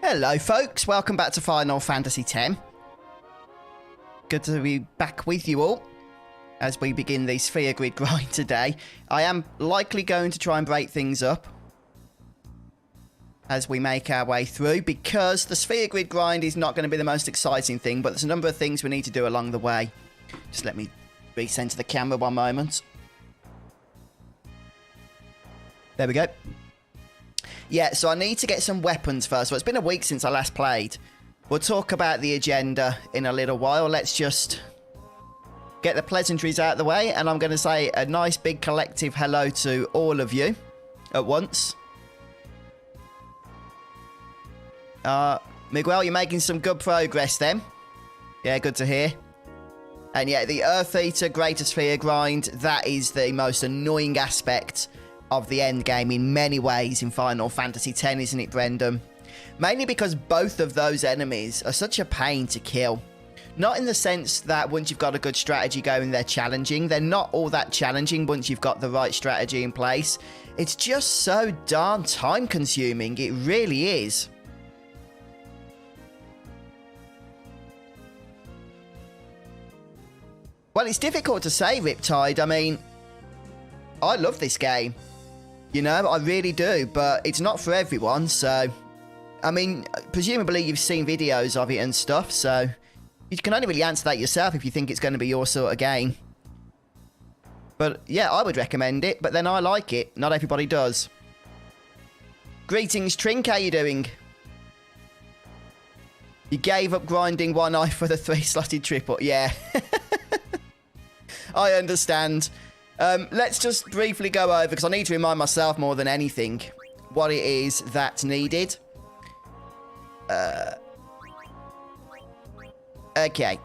Hello folks, welcome back to Final Fantasy X. Good to be back with you all as we begin the sphere grid grind today. I am likely going to try and break things up as we make our way through, because the sphere grid grind is not going to be the most exciting thing, but there's a number of things we need to do along the way. Just let me recenter the camera one moment. There we go. Yeah, so I need to get some weapons first. Well, it's been a week since I last played. We'll talk about the agenda in a little while. Let's just get the pleasantries out of the way, and I'm going to say a nice big collective hello to all of you at once. Miguel, you're making some good progress then. Yeah, good to hear. And yeah, the Earth Eater Greater Sphere grind, that is the most annoying aspect of the end game in many ways in Final Fantasy X, isn't it, Brendan? Mainly because both of those enemies are such a pain to kill. Not in the sense that once you've got a good strategy going, they're challenging. They're not all that challenging once you've got the right strategy in place. It's just so darn time consuming. It really is. Well, it's difficult to say, Riptide. I mean, I love this game. You know, I really do, but it's not for everyone, so... I mean, presumably you've seen videos of it and stuff, so... You can only really answer that yourself if you think it's going to be your sort of game. But, yeah, I would recommend it, but then I like it. Not everybody does. Greetings, Trink, how you doing? You gave up grinding one eye for the 3-slotted triple. Yeah. I understand. Let's just briefly go over, because I need to remind myself more than anything what it is that's needed. Okay.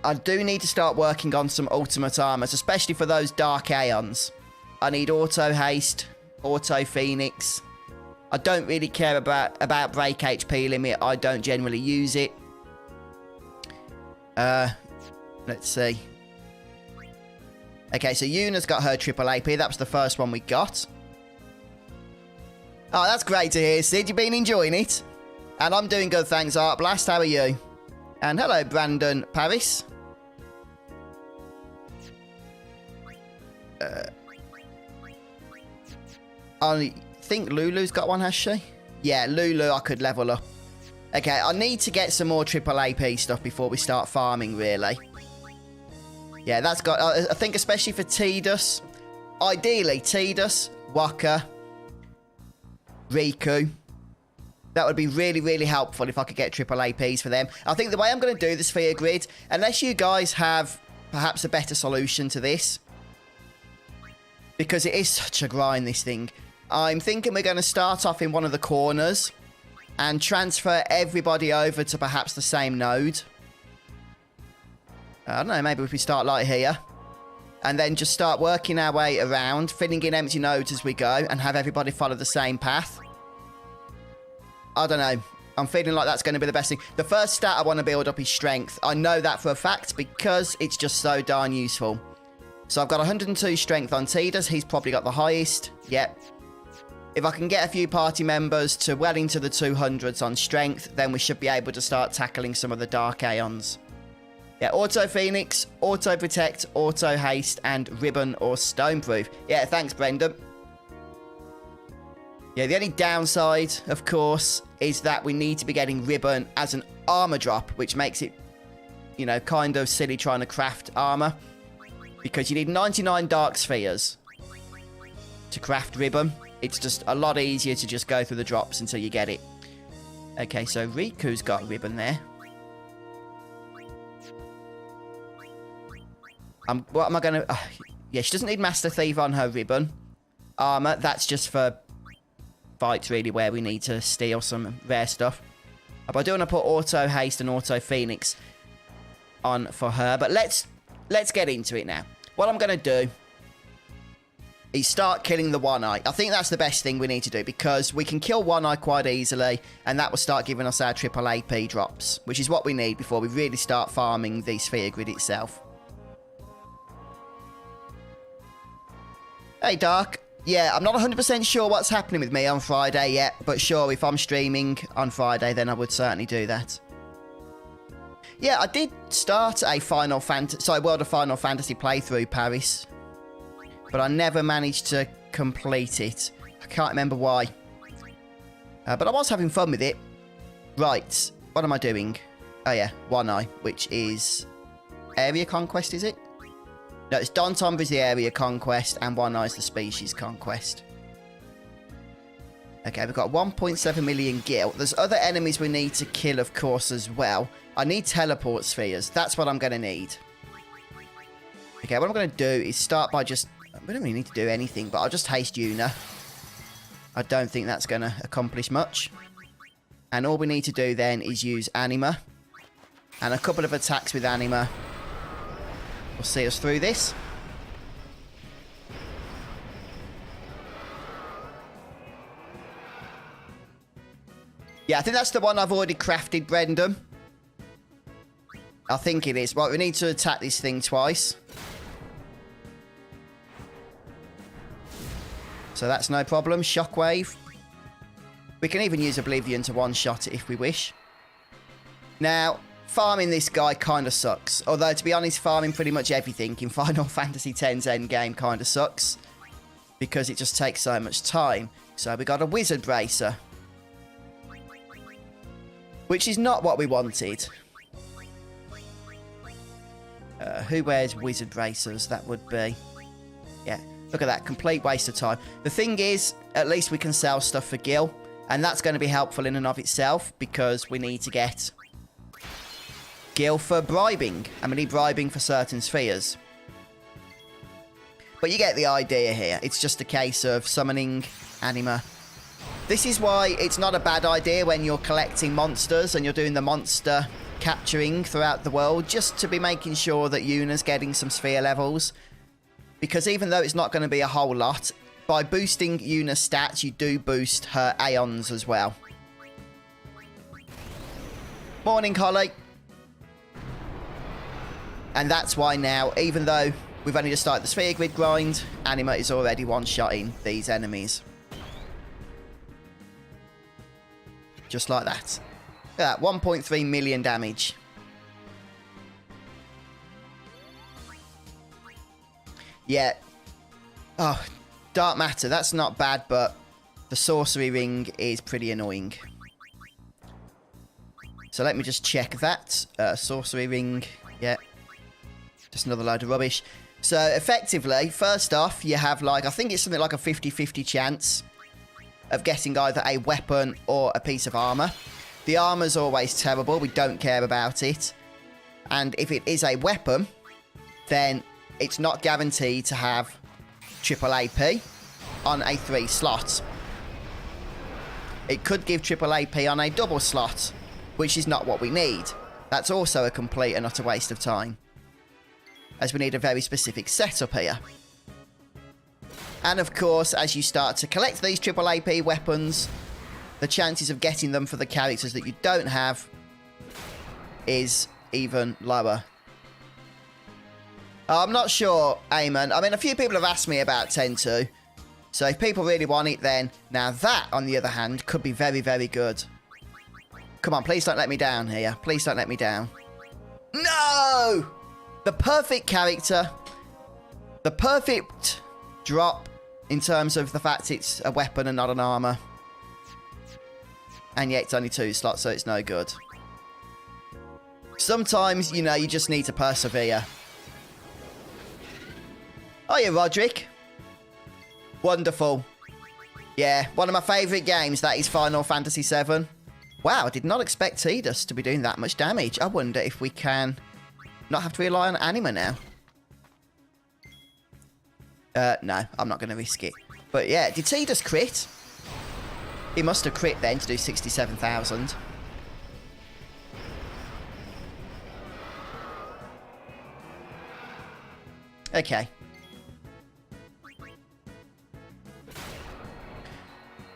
I do need to start working on some ultimate armors, especially for those Dark Aeons. I need Auto Haste, Auto Phoenix. I don't really care about break HP limit. I don't generally use it. Let's see. Okay, so Yuna's got her triple AP. That was the first one we got. Oh, that's great to hear, Sid. You've been enjoying it. And I'm doing good, thanks, Art Blast. How are you? And hello, Brandon Paris. I think Lulu's got one, has she? Yeah, Lulu, I could level up. Okay, I need to get some more triple AP stuff before we start farming, really. Yeah, that's got... I think especially for Tidus. Ideally, Tidus, Waka, Riku. That would be really, really helpful if I could get triple APs for them. I think the way I'm going to do the sphere grid, unless you guys have perhaps a better solution to this, because it is such a grind, this thing, I'm thinking we're going to start off in one of the corners and transfer everybody over to perhaps the same node. I don't know, maybe if we start like here and then just start working our way around, filling in empty nodes as we go, and have everybody follow the same path. I don't know. I'm feeling like that's going to be the best thing. The first stat I want to build up is strength. I know that for a fact because it's just so darn useful. So I've got 102 strength on Tidus. He's probably got the highest. Yep. If I can get a few party members to well into the 200s on strength, then we should be able to start tackling some of the Dark Aeons. Yeah, Auto Phoenix, Auto Protect, Auto Haste, and Ribbon or Stoneproof. Yeah, thanks, Brendan. Yeah, the only downside, of course, is that we need to be getting Ribbon as an armor drop, which makes it, you know, kind of silly trying to craft armor. Because you need 99 Dark Spheres to craft Ribbon. It's just a lot easier to just go through the drops until you get it. Okay, so Riku's got Ribbon there. What am I going to... yeah, she doesn't need Master Thief on her Ribbon. Armor, that's just for fights, really, where we need to steal some rare stuff. But I do want to put Auto Haste and Auto Phoenix on for her. But let's get into it now. What I'm going to do is start killing the One Eye. I think that's the best thing we need to do, because we can kill One Eye quite easily, and that will start giving us our triple AP drops, which is what we need before we really start farming the sphere grid itself. Hey, Dark. Yeah, I'm not 100% sure what's happening with me on Friday yet, but sure, if I'm streaming on Friday, then I would certainly do that. Yeah, I did start a World of Final Fantasy playthrough, Paris, but I never managed to complete it. I can't remember why. But I was having fun with it. Right, what am I doing? Oh yeah, One Eye, which is area conquest, is it? No, it's Don Tomba's the area conquest, and One Eye's the species conquest. Okay, we've got 1.7 million gil. There's other enemies we need to kill, of course, as well. I need teleport spheres. That's what I'm going to need. Okay, what I'm going to do is start by just... We don't really need to do anything, but I'll just haste Yuna. I don't think that's going to accomplish much. And all we need to do then is use Anima. And a couple of attacks with Anima will see us through this. Yeah, I think that's the one I've already crafted, Brendan. I think it is. Right, we need to attack this thing twice. So that's no problem. Shockwave. We can even use Oblivion to one-shot it if we wish. Now, farming this guy kind of sucks. Although, to be honest, farming pretty much everything in Final Fantasy X's endgame kind of sucks. Because it just takes so much time. So we got a Wizard Bracer. Which is not what we wanted. Who wears Wizard Bracers? That would be... Yeah, look at that. Complete waste of time. The thing is, at least we can sell stuff for Gil. And that's going to be helpful in and of itself. Because we need to get Gil for bribing. And we need bribing for certain spheres. But you get the idea here. It's just a case of summoning Anima. This is why it's not a bad idea when you're collecting monsters and you're doing the monster capturing throughout the world, just to be making sure that Yuna's getting some sphere levels. Because even though it's not going to be a whole lot, by boosting Yuna's stats, you do boost her Aeons as well. Morning, Holly. And that's why now, even though we've only just started the sphere grid grind, Anima is already one-shotting these enemies. Just like that. Look at that, 1.3 million damage. Yeah. Oh, Dark Matter, that's not bad, but the sorcery ring is pretty annoying. So let me just check that. Sorcery ring, yeah. Just another load of rubbish. So effectively, first off, you have like, I think it's something like a 50-50 chance of getting either a weapon or a piece of armor. The armor's always terrible. We don't care about it. And if it is a weapon, then it's not guaranteed to have triple AP on a 3 slot. It could give triple AP on a double slot, which is not what we need. That's also a complete and utter waste of time, as we need a very specific setup here. And of course, as you start to collect these triple AP weapons, the chances of getting them for the characters that you don't have is even lower. I'm not sure, Eamon. I mean, a few people have asked me about 10-2. So if people really want it, then... Now that, on the other hand, could be very, very good. Come on, please don't let me down here. Please don't let me down. No! The perfect character. The perfect drop in terms of the fact it's a weapon and not an armor. And yet it's only 2 slots, so it's no good. Sometimes, you know, you just need to persevere. Oh, yeah, Roderick. Wonderful. Yeah, one of my favourite games, that is Final Fantasy VII. Wow, I did not expect Tidus to be doing that much damage. I wonder if we can not have to rely on Anima now. No, I'm not going to risk it. But yeah, did Tidus crit? He must have crit then to do 67,000. Okay.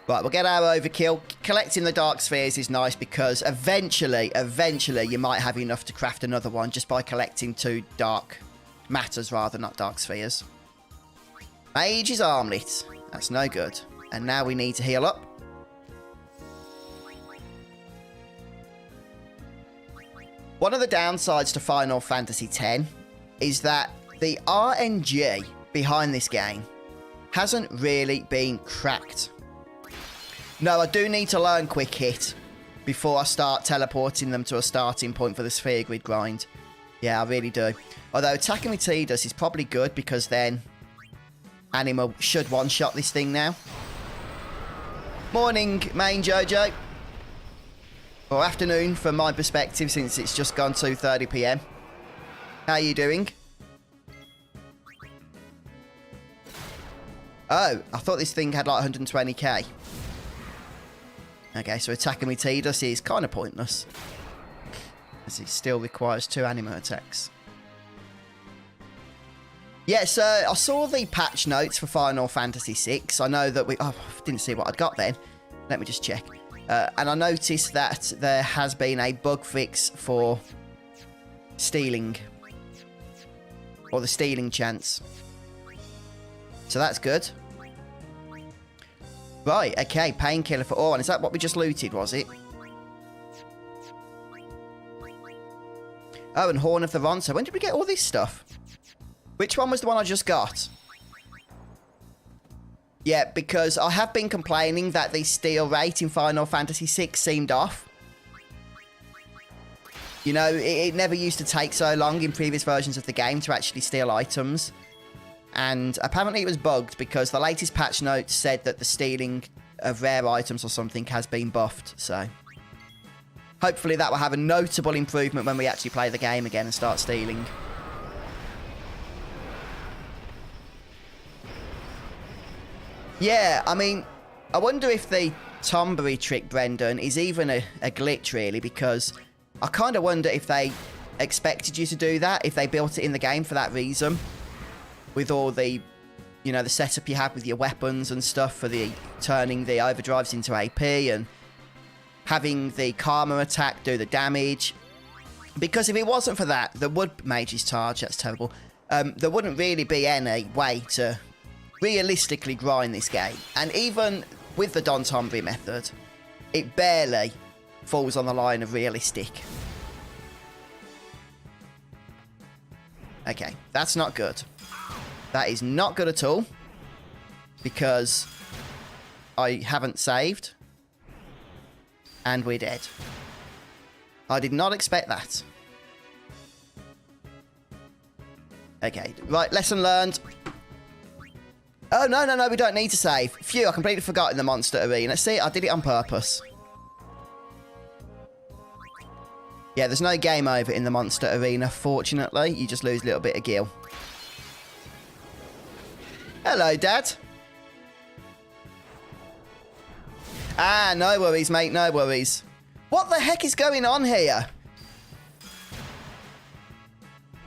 Right, we'll get our overkill. Collecting the dark spheres is nice because eventually you might have enough to craft another one just by collecting 2 dark matters rather, not dark spheres. Mage's Armlet. That's no good. And now we need to heal up. One of the downsides to Final Fantasy X is that the RNG behind this game hasn't really been cracked. No, I do need to learn Quick Hit before I start teleporting them to a starting point for the Sphere Grid grind. Yeah, I really do. Although attacking with Tidus is probably good because then Anima should one-shot this thing now. Morning, main Jojo. Or afternoon from my perspective since it's just gone 2:30 PM. How are you doing? Oh, I thought this thing had like 120k. Okay, so attacking with Tidus is kind of pointless, as it still requires 2 Anima attacks. Yeah, so I saw the patch notes for Final Fantasy VI. I know that we... Oh, I didn't see what I'd got then. Let me just check. And I noticed that there has been a bug fix for stealing. Or the stealing chance. So that's good. Right, okay, painkiller for Auron. Is that what we just looted, was it? Oh, and Horn of the Ronso. When did we get all this stuff? Which one was the one I just got? Yeah, because I have been complaining that the steal rate in Final Fantasy VI seemed off. You know, it never used to take so long in previous versions of the game to actually steal items. And apparently it was bugged because the latest patch notes said that the stealing of rare items or something has been buffed. So hopefully that will have a notable improvement when we actually play the game again and start stealing. Yeah, I mean, I wonder if the Tombury trick, Brendan, is even a glitch, really, because I kind of wonder if they expected you to do that, if they built it in the game for that reason. With all the, you know, the setup you have with your weapons and stuff for the turning the overdrives into AP and having the Karma attack do the damage. Because if it wasn't for that, the Wood Mage's Charge, that's terrible, there wouldn't really be any way to realistically grind this game. And even with the Don Tombury method, it barely falls on the line of realistic. Okay, that's not good. That is not good at all, because I haven't saved, and we're dead. I did not expect that. Okay, right, lesson learned. Oh, no, we don't need to save. Phew, I completely forgot in the monster arena. See, I did it on purpose. Yeah, there's no game over in the monster arena, fortunately. You just lose a little bit of gil. Hello, Dad. Ah, no worries, mate, no worries. What the heck is going on here?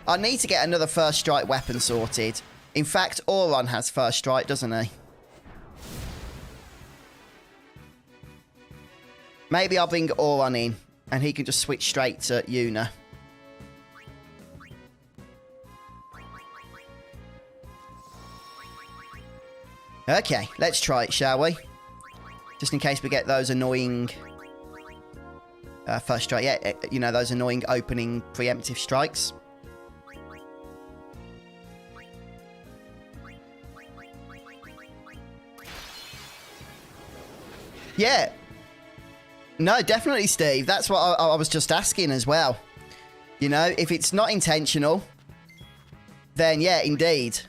I need to get another first strike weapon sorted. In fact, Auron has first strike, doesn't he? Maybe I'll bring Auron in, and he can just switch straight to Yuna. Okay, let's try it, shall we? Just in case we get those annoying... first strike, yeah, you know, those annoying opening preemptive strikes. Yeah. No, definitely, Steve. That's what I was just asking as well. You know, if it's not intentional, then yeah, indeed.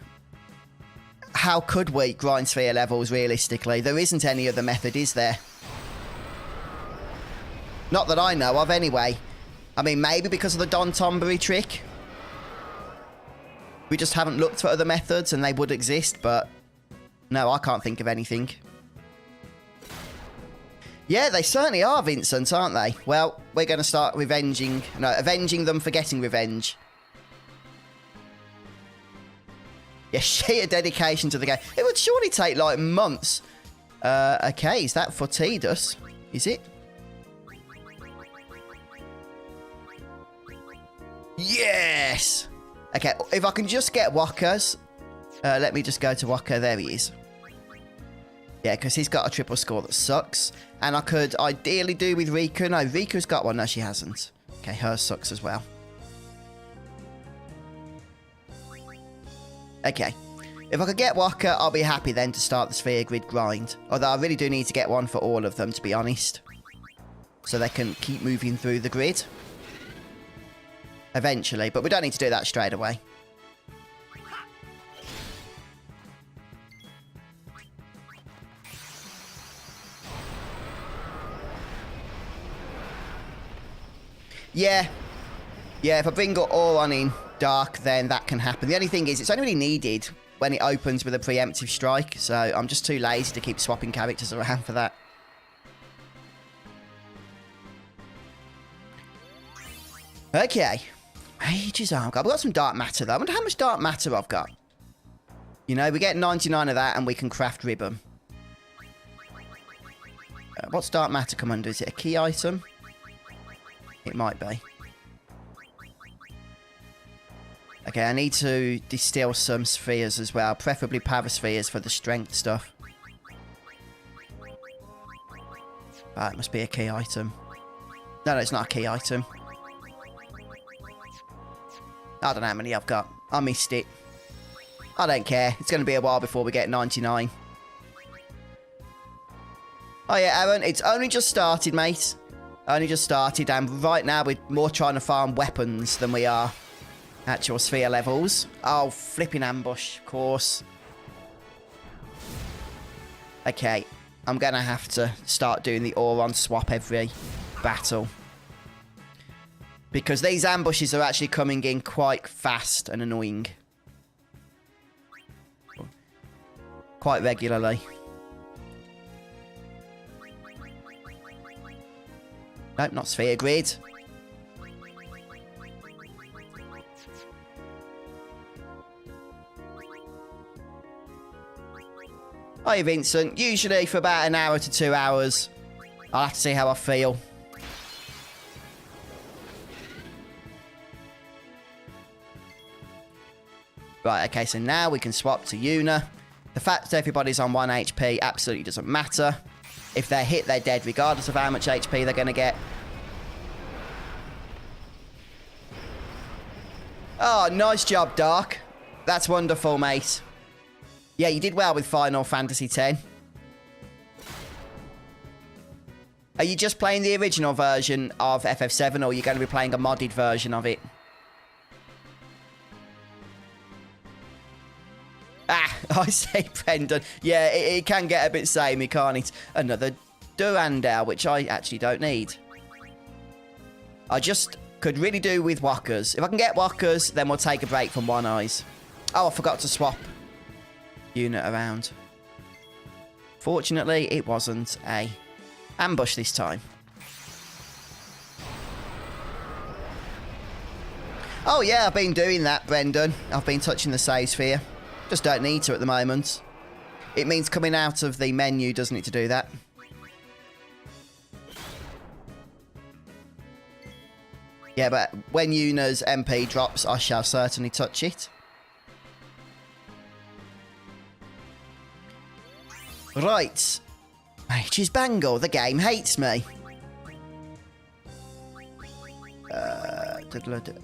How could we grind sphere levels realistically? There isn't any other method, is there? Not that I know of, anyway. I mean, maybe because of the Don Tombury trick. We just haven't looked for other methods and they would exist, but no, I can't think of anything. Yeah, they certainly are, Vincent, aren't they? Well, we're going to start avenging them for getting revenge. Yeah, sheer dedication to the game. It would surely take, like, months. Okay, is that for Tidus? Is it? Yes! Okay, if I can just get Wakka's. Let me just go to Wakka. There he is. Yeah, because he's got a triple score that sucks. And I could ideally do with Riku. No, Riku's got one. No, she hasn't. Okay, hers sucks as well. Okay. If I could get Waka, I'll be happy then to start the sphere grid grind. Although I really do need to get one for all of them, to be honest. So they can keep moving through the grid. Eventually, but we don't need to do that straight away. Yeah. Yeah, if I bring Auron in Dark, then that can happen. The only thing is, it's only really needed when it opens with a preemptive strike, so I'm just too lazy to keep swapping characters around for that. Okay. Ages I've got some dark matter, though. I wonder how much dark matter I've got. You know, we get 99 of that, and we can craft ribbon. What's dark matter come under? Is it a key item? It might be. Okay, I need to distill some spheres as well. Preferably paraspheres for the strength stuff. It must be a key item. No, it's not a key item. I don't know how many I've got. I missed it. I don't care. It's going to be a while before we get 99. Oh yeah, Aaron, it's only just started, mate. Only just started, and right now we're more trying to farm weapons than we are actual sphere levels. Oh, flipping ambush, of course. Okay, I'm going to have to start doing the Auron swap every battle. Because these ambushes are actually coming in quite fast and annoying. Quite regularly. Nope, not sphere grid. Hi, Vincent. Usually for about an hour to 2 hours. I'll have to see how I feel. Right, okay, so now we can swap to Yuna. The fact that everybody's on 1 HP absolutely doesn't matter. If they're hit, they're dead, regardless of how much HP they're going to get. Oh, nice job, Dark. That's wonderful, mate. Yeah, you did well with Final Fantasy X. Are you just playing the original version of FF7, or are you going to be playing a modded version of it? Ah, I say, Brendan. Yeah, it can get a bit samey, can't it? Another Durandal, which I actually don't need. I just could really do with Wakas. If I can get Wakas, then we'll take a break from One Eyes. Oh, I forgot to swap unit around. Fortunately, it wasn't a ambush this time. Oh, yeah, I've been doing that, Brendan. I've been touching the save sphere. Just don't need to at the moment. It means coming out of the menu, doesn't it, to do that? Yeah, but when Yuna's MP drops, I shall certainly touch it. Right. Mage's Bangle. The game hates me.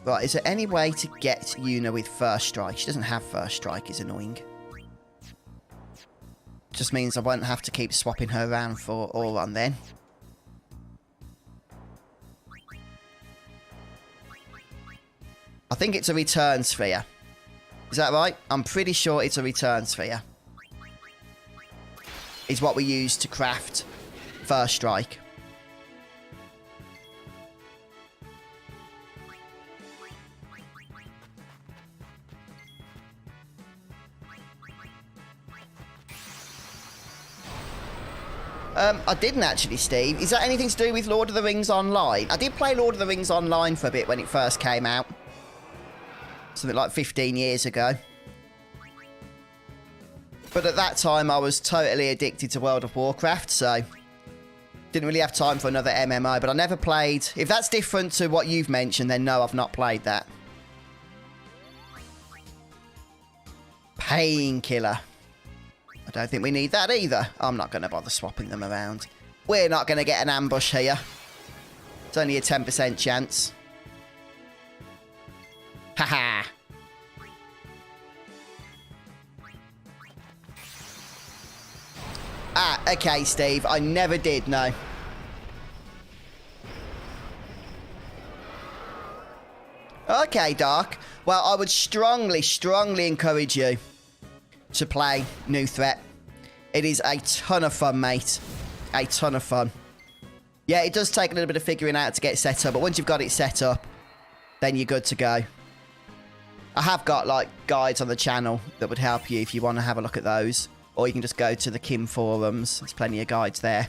Right, is there any way to get Yuna with First Strike? She doesn't have First Strike, it's annoying. Just means I won't have to keep swapping her around for Auron then. I think it's a return sphere. Is that right? I'm pretty sure it's a return sphere. Is what we use to craft First Strike. I didn't actually, Steve. Is that anything to do with Lord of the Rings Online? I did play Lord of the Rings Online for a bit when it first came out. Something like 15 years ago. But at that time, I was totally addicted to World of Warcraft, so didn't really have time for another MMO. But I never played... If that's different to what you've mentioned, then no, I've not played that. Painkiller. I Don't think we need that either. I'm not going to bother swapping them around. We're not going to get an ambush here. It's only a 10% chance. Haha. Ah, okay, Steve. I never did know. Okay, Dark. Well, I would strongly, strongly encourage you to play New Threat. It is a ton of fun, mate. A ton of fun. Yeah, it does take a little bit of figuring out to get set up, but once you've got it set up, then you're good to go. I have got, like, guides on the channel that would help you if you want to have a look at those. Or you can just go to the Kim forums. There's plenty of guides there.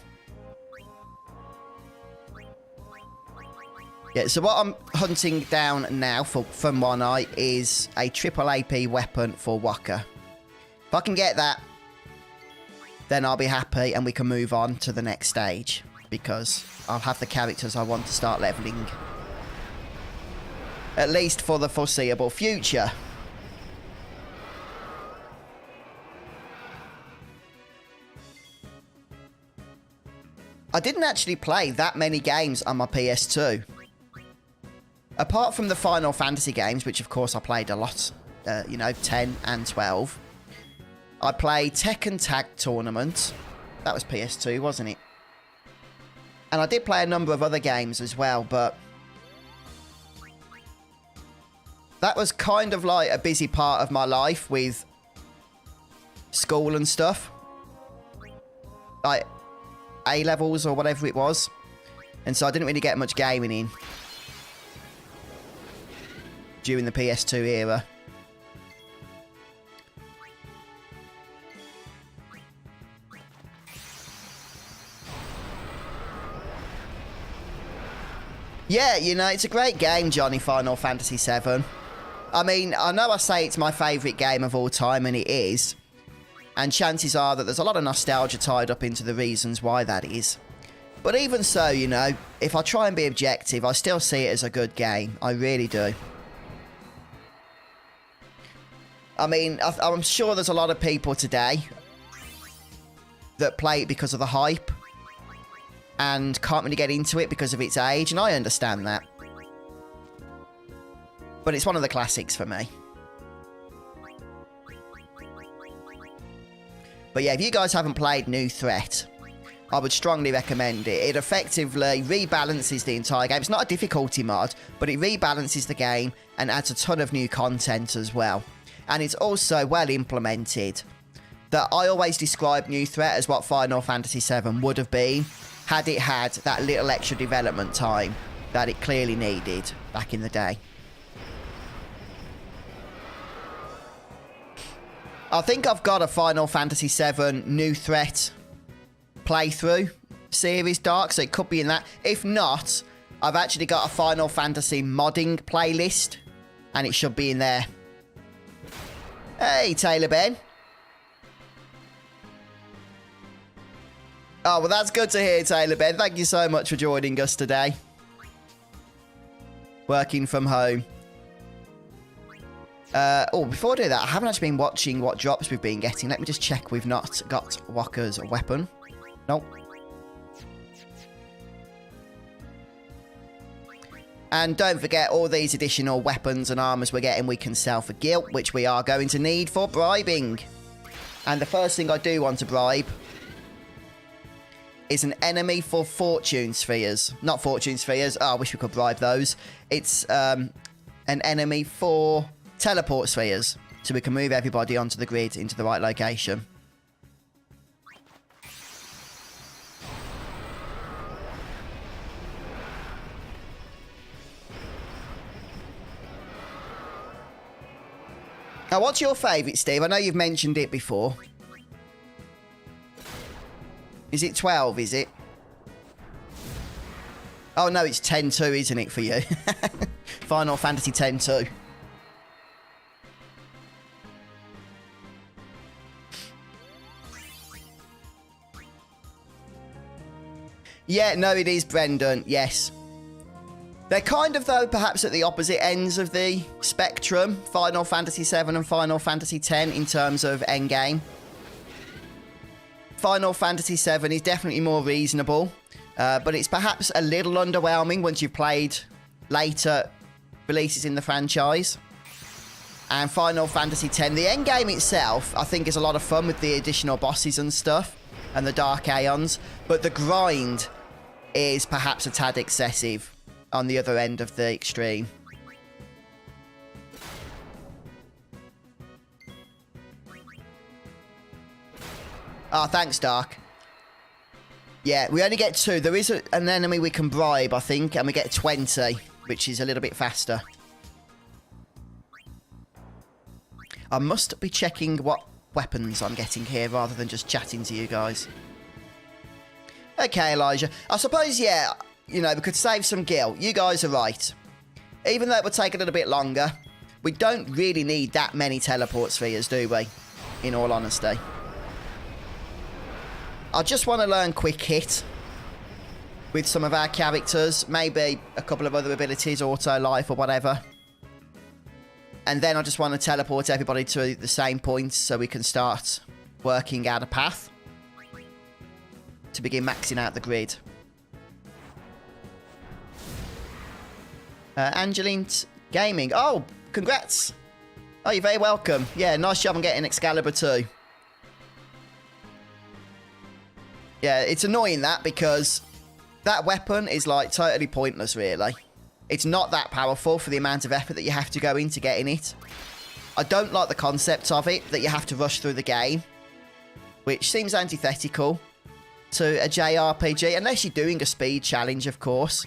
Yeah, so what I'm hunting down now from One Eye is a triple AP weapon for Waka. If I can get that, then I'll be happy and we can move on to the next stage. Because I'll have the characters I want to start leveling. At least for the foreseeable future. I didn't actually play that many games on my PS2. Apart from the Final Fantasy games, which of course I played a lot, you know, 10 and 12. I played Tekken Tag Tournament. That was PS2, wasn't it? And I did play a number of other games as well, but that was kind of like a busy part of my life with school and stuff. Like A-levels or whatever it was. And so I didn't really get much gaming in during the PS2 era. Yeah, you know, it's a great game, Johnny, Final Fantasy VII. I mean, I know I say it's my favourite game of all time, and it is. And chances are that there's a lot of nostalgia tied up into the reasons why that is. But even so, you know, if I try and be objective, I still see it as a good game. I really do. I mean, I'm sure there's a lot of people today that play it because of the hype and can't really get into it because of its age, and I understand that. But it's one of the classics for me. But yeah, if you guys haven't played New Threat, I would strongly recommend it. It effectively rebalances the entire game. It's not a difficulty mod, but it rebalances the game and adds a ton of new content as well. And it's also well implemented. That I always describe New Threat as what Final Fantasy VII would have been had it had that little extra development time that it clearly needed back in the day. I think I've got a Final Fantasy VII New Threat playthrough series, Dark, so it could be in that. If not, I've actually got a Final Fantasy modding playlist, and it should be in there. Hey, Taylor Ben. Oh, well, that's good to hear, Taylor Ben. Thank you so much for joining us today. Working from home. Oh, before I do that, I haven't actually been watching what drops we've been getting. Let me just check we've not got Waka's weapon. Nope. And don't forget, all these additional weapons and armors we're getting, we can sell for guilt, which we are going to need for bribing. And the first thing I do want to bribe is an enemy for fortune spheres. Not fortune spheres. Oh, I wish we could bribe those. It's an enemy for teleport spheres, so we can move everybody onto the grid into the right location. Now, what's your favourite, Steve? I know you've mentioned it before. Is it 12, is it? Oh, no, it's 10-2, isn't it, for you? Final Fantasy 10-2. Yeah, no, it is, Brendan. Yes. They're kind of, though, perhaps at the opposite ends of the spectrum. Final Fantasy VII and Final Fantasy X in terms of endgame. Final Fantasy VII is definitely more reasonable, but it's perhaps a little underwhelming once you've played later releases in the franchise. And Final Fantasy X, the endgame itself, I think is a lot of fun with the additional bosses and stuff, and the Dark Aeons, but the grind is perhaps a tad excessive on the other end of the extreme. Oh, thanks, Dark. Yeah, we only get 2. There is an enemy we can bribe, I think, and we get 20, which is a little bit faster. I must be checking what weapons I'm getting here rather than just chatting to you guys. Okay, Elijah. I suppose, yeah, you know, we could save some gil. You guys are right. Even though it would take a little bit longer, we don't really need that many teleport spheres, do we? In all honesty. I just want to learn Quick Hit with some of our characters. Maybe a couple of other abilities, Auto Life or whatever. And then I just want to teleport everybody to the same point so we can start working out a path to begin maxing out the grid. Angeline Gaming. Oh, congrats. Oh, you're very welcome. Yeah, nice job on getting Excalibur 2. Yeah, it's annoying that because that weapon is like totally pointless, really. It's not that powerful for the amount of effort that you have to go into getting it. I don't like the concept of it, that you have to rush through the game, which seems antithetical to a JRPG, unless you're doing a speed challenge, of course.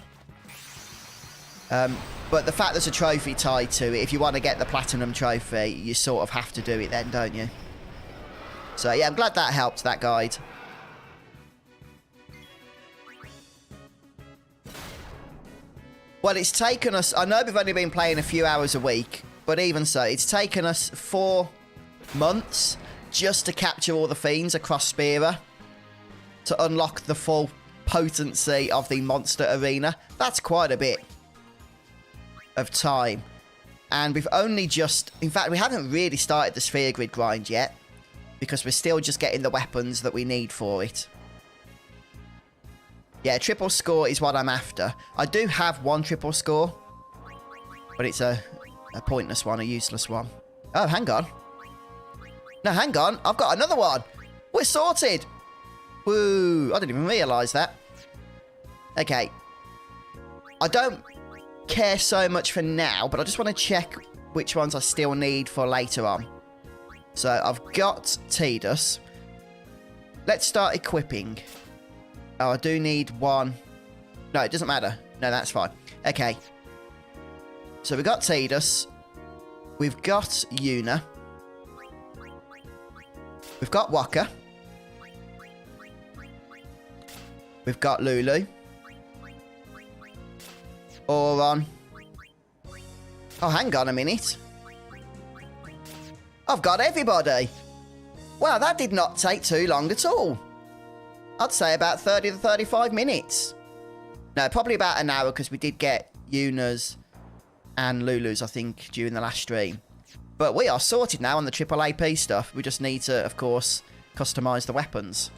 But the fact there's a trophy tied to it, if you want to get the Platinum Trophy, you sort of have to do it then, don't you? So, yeah, I'm glad that helped, that guide. Well, it's taken us... I know we've only been playing a few hours a week, but even so, it's taken us 4 months just to capture all the fiends across Spira to unlock the full potency of the monster arena. That's quite a bit of time. And we've only just... In fact, we haven't really started the sphere grid grind yet because we're still just getting the weapons that we need for it. Yeah, triple score is what I'm after. I do have 1 triple score, but it's a pointless one, a useless one. Oh, hang on. No, hang on. I've got another one. We're sorted. Woo. I didn't even realise that. Okay. I don't care so much for now, but I just want to check which ones I still need for later on. So, I've got Tidus. Let's start equipping. Oh, I do need 1. No, it doesn't matter. No, that's fine. Okay. So we've got Tidus. We've got Yuna. We've got Waka. We've got Lulu. Auron. Oh, hang on a minute. I've got everybody. Wow, that did not take too long at all. I'd say about 30 to 35 minutes. No, probably about an hour because we did get Yuna's and Lulu's, I think, during the last stream. But we are sorted now on the triple AP stuff. We just need to, of course, customise the weapons.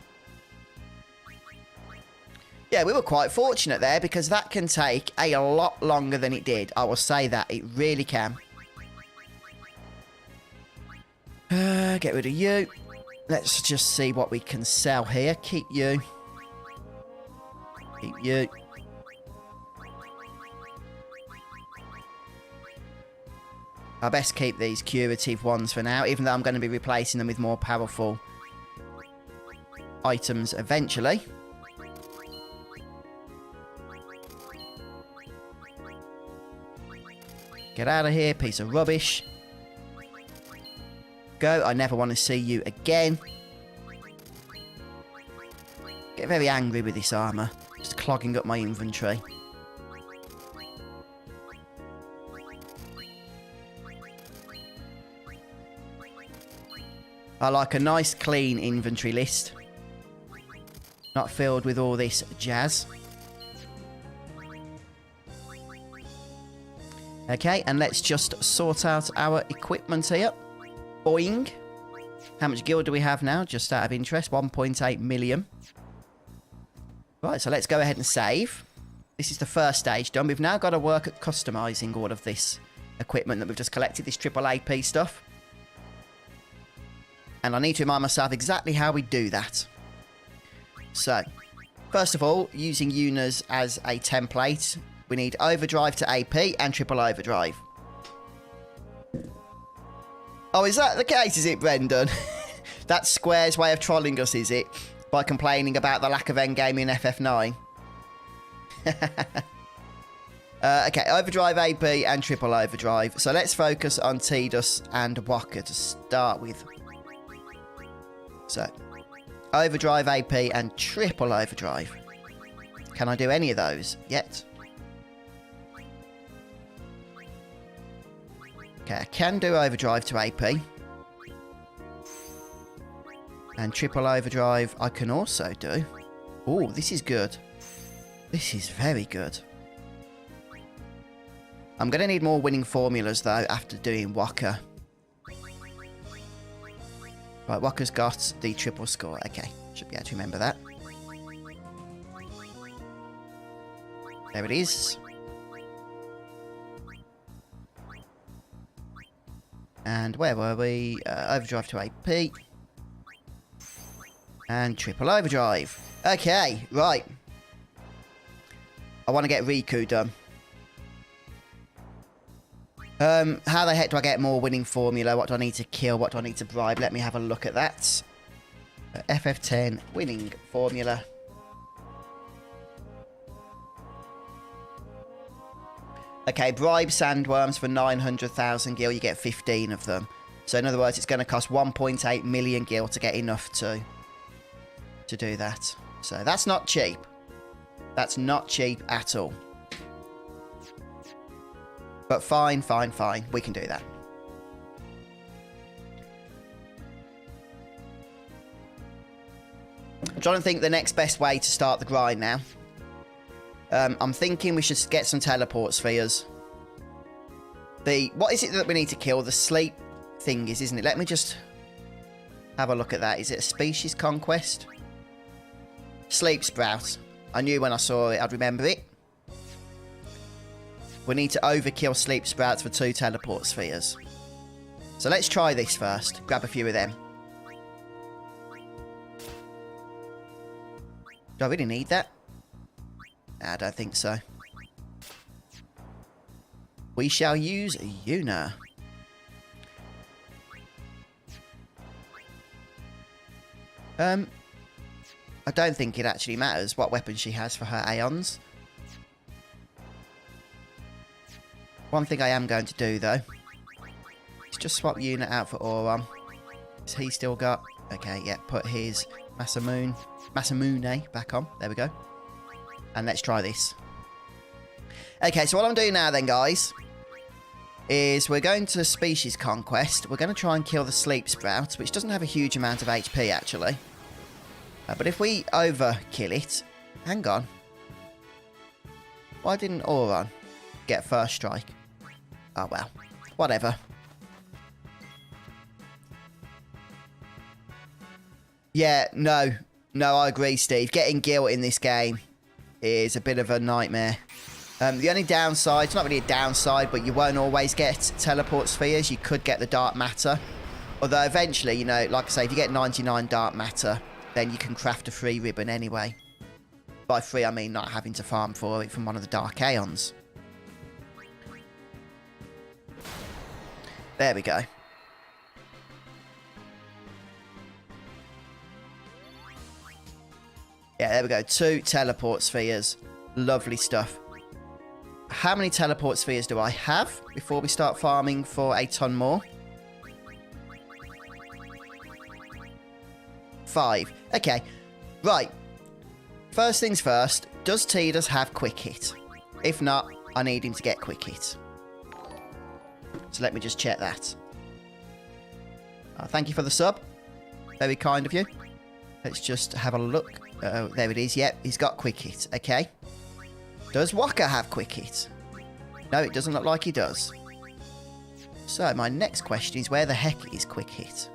Yeah, we were quite fortunate there because that can take a lot longer than it did. I will say that. It really can. Get rid of you. Let's just see what we can sell here. Keep you. Keep you. I best keep these curative ones for now, even though I'm going to be replacing them with more powerful items eventually. Get out of here, piece of rubbish. Go. I never want to see you again. Get very angry with this armour. Just clogging up my inventory. I like a nice clean inventory list. Not filled with all this jazz. Okay, and let's just sort out our equipment here. Boing. How much gil do we have now? Just out of interest, 1.8 million. Right, so let's go ahead and save. This is the first stage done. We've now got to work at customising all of this equipment that we've just collected, this triple AP stuff. And I need to remind myself exactly how we do that. So, first of all, using Unas as a template, we need overdrive to AP and triple overdrive. Oh, is that the case, is it, Brendan? That's Square's way of trolling us, is it? By complaining about the lack of endgame in FF9. Okay, overdrive AP and triple overdrive. So let's focus on Tidus and Waka to start with. So, overdrive AP and triple overdrive. Can I do any of those yet? Okay, I can do overdrive to AP. And triple overdrive I can also do. Oh, this is good. This is very good. I'm going to need more winning formulas, though, after doing Waka. Right, Waka's got the triple score. Okay, should be able to remember that. There it is. And where were we? Overdrive to AP. And triple overdrive. Okay, right. I want to get Riku done. How the heck do I get more winning formula? What do I need to kill? What do I need to bribe? Let me have a look at that. FF10 winning formula. Okay, bribe sandworms for 900,000 gil. You get 15 of them. So in other words, it's going to cost 1.8 million gil to get enough to do that. So that's not cheap. That's not cheap at all. But fine, fine, fine. We can do that. I'm trying to think the next best way to start the grind now. I'm thinking we should get some teleport spheres. What is it that we need to kill? The sleep thing isn't it? Let me just have a look at that. Is it a species conquest? Sleep sprout. I knew when I saw it, I'd remember it. We need to overkill sleep sprouts for 2 teleport spheres. So let's try this first. Grab a few of them. Do I really need that? Nah, I don't think so. We shall use Yuna. I don't think it actually matters what weapon she has for her Aeons. One thing I am going to do, though, is just swap Yuna out for Auron. Has he still got... Okay, yeah, put his Masamune back on. There we go. And let's try this. Okay, so what I'm doing now then, guys, is we're going to Species Conquest. We're going to try and kill the Sleep Sprout, which doesn't have a huge amount of HP, actually. But if we overkill it... Hang on. Why didn't Auron get first strike? Oh, well. Whatever. Yeah, no. No, I agree, Steve. Getting Gil in this game is a bit of a nightmare. The only downside, it's not really a downside, but you won't always get teleport spheres. You could get the dark matter. Although eventually, you know, like I say, if you get 99 dark matter, then you can craft a free ribbon anyway. By free, I mean not having to farm for it from one of the Dark Aeons. There we go. Yeah, there we go. 2 teleport spheres. Lovely stuff. How many teleport spheres do I have before we start farming for a ton more? 5. Okay. Right. First things first. Does Tidus have quick hit? If not, I need him to get quick hit. So let me just check that. Oh, thank you for the sub. Very kind of you. Let's just have a look. There it is. Yep, he's got quick hit. Okay. Does Waka have quick hit? No, it doesn't look like he does. So my next question is, where the heck is quick hit?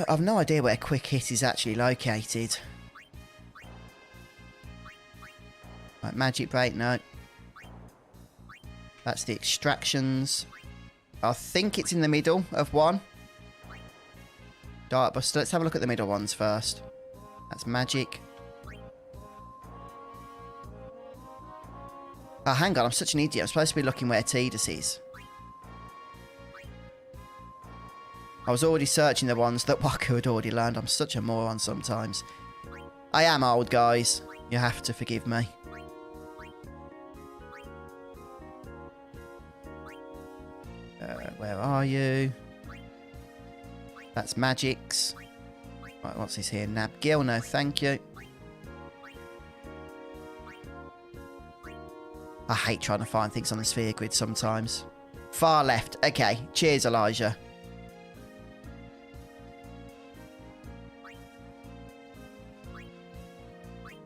I've no idea where Quick Hit is actually located. Right, Magic Break, no. That's the extractions. I think it's in the middle of one. Dark Buster. Let's have a look at the middle ones first. That's magic. Oh, hang on. I'm such an idiot. I'm supposed to be looking where Tidus is. I was already searching the ones that Waka had already learned. I'm such a moron sometimes. I am old, guys. You have to forgive me. Where are you? That's Magic's. Right, what's this here? Nabgil, no thank you. I hate trying to find things on the sphere grid sometimes. Far left. Okay, cheers, Elijah.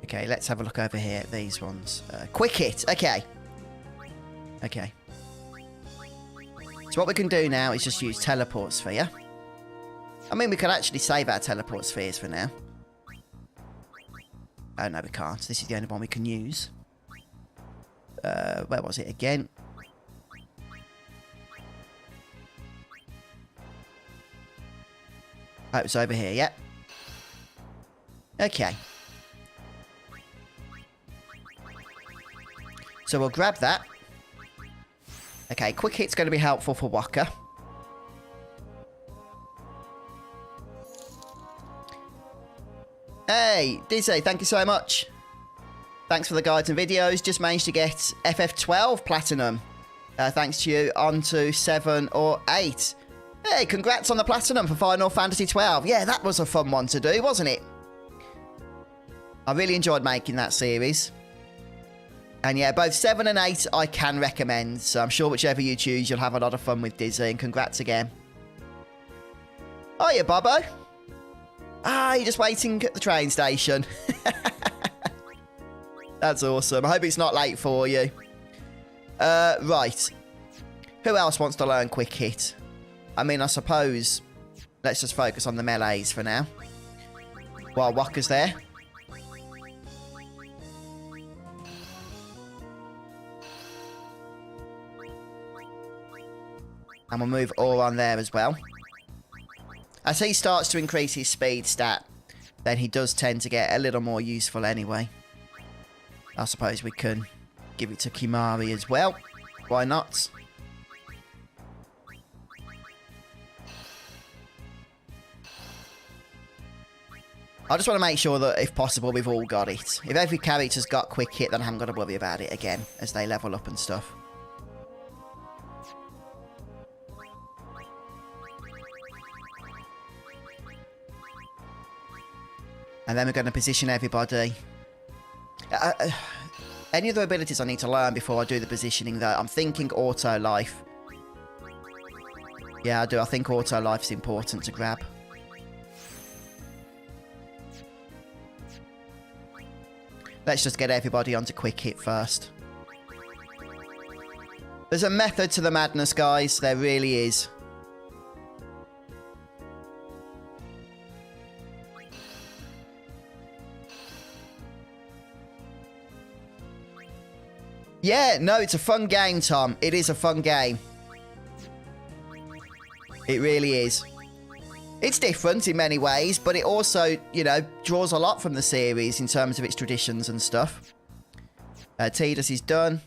Okay, let's have a look over here at these ones. Quick Hit. Okay. Okay. So what we can do now is just use Teleport Sphere. I mean, we could actually save our Teleport Spheres for now. Oh, no, we can't. This is the only one we can use. Where was it again? Oh, it was over here, yep. Okay. So we'll grab that. Okay, Quick Hit's going to be helpful for Waka. Hey, Dizzy, thank you so much. Thanks for the guides and videos. Just managed to get FF12 Platinum. Thanks to you, on to 7 or 8. Hey, congrats on the Platinum for Final Fantasy 12. Yeah, that was a fun one to do, wasn't it? I really enjoyed making that series. And yeah, both 7 and 8 I can recommend. So I'm sure whichever you choose, you'll have a lot of fun with Dizzy. And congrats again. Oh, yeah, Bobo. Ah, you're just waiting at the train station. That's awesome. I hope it's not late for you. Right. Who else wants to learn Quick Hit? I mean, I suppose let's just focus on the melees for now. While Waka's there. And we'll move all on there as well. As he starts to increase his speed stat, then he does tend to get a little more useful anyway. I suppose we can give it to Kimari as well. Why not? I just want to make sure that, if possible, we've all got it. If every character's got Quick Hit, then I haven't got to worry about it again as they level up and stuff. And then we're going to position everybody. Any other abilities I need to learn before I do the positioning, though? I'm thinking Auto Life. Yeah, I do. I think Auto Life is important to grab. Let's just get everybody onto Quick Hit first. There's a method to the madness, guys. There really is. Yeah, no, it's a fun game, Tom. It is a fun game. It really is. It's different in many ways, but it also, you know, draws a lot from the series in terms of its traditions and stuff. Tidus is done.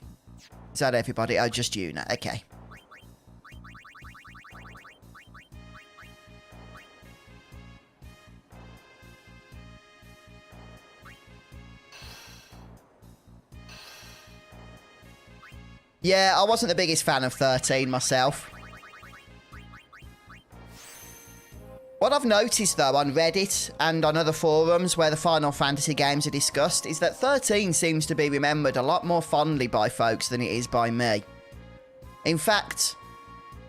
Is that everybody? Oh, just you now. Okay. Yeah, I wasn't the biggest fan of 13 myself. What I've noticed, though, on Reddit and on other forums where the Final Fantasy games are discussed, is that 13 seems to be remembered a lot more fondly by folks than it is by me. In fact,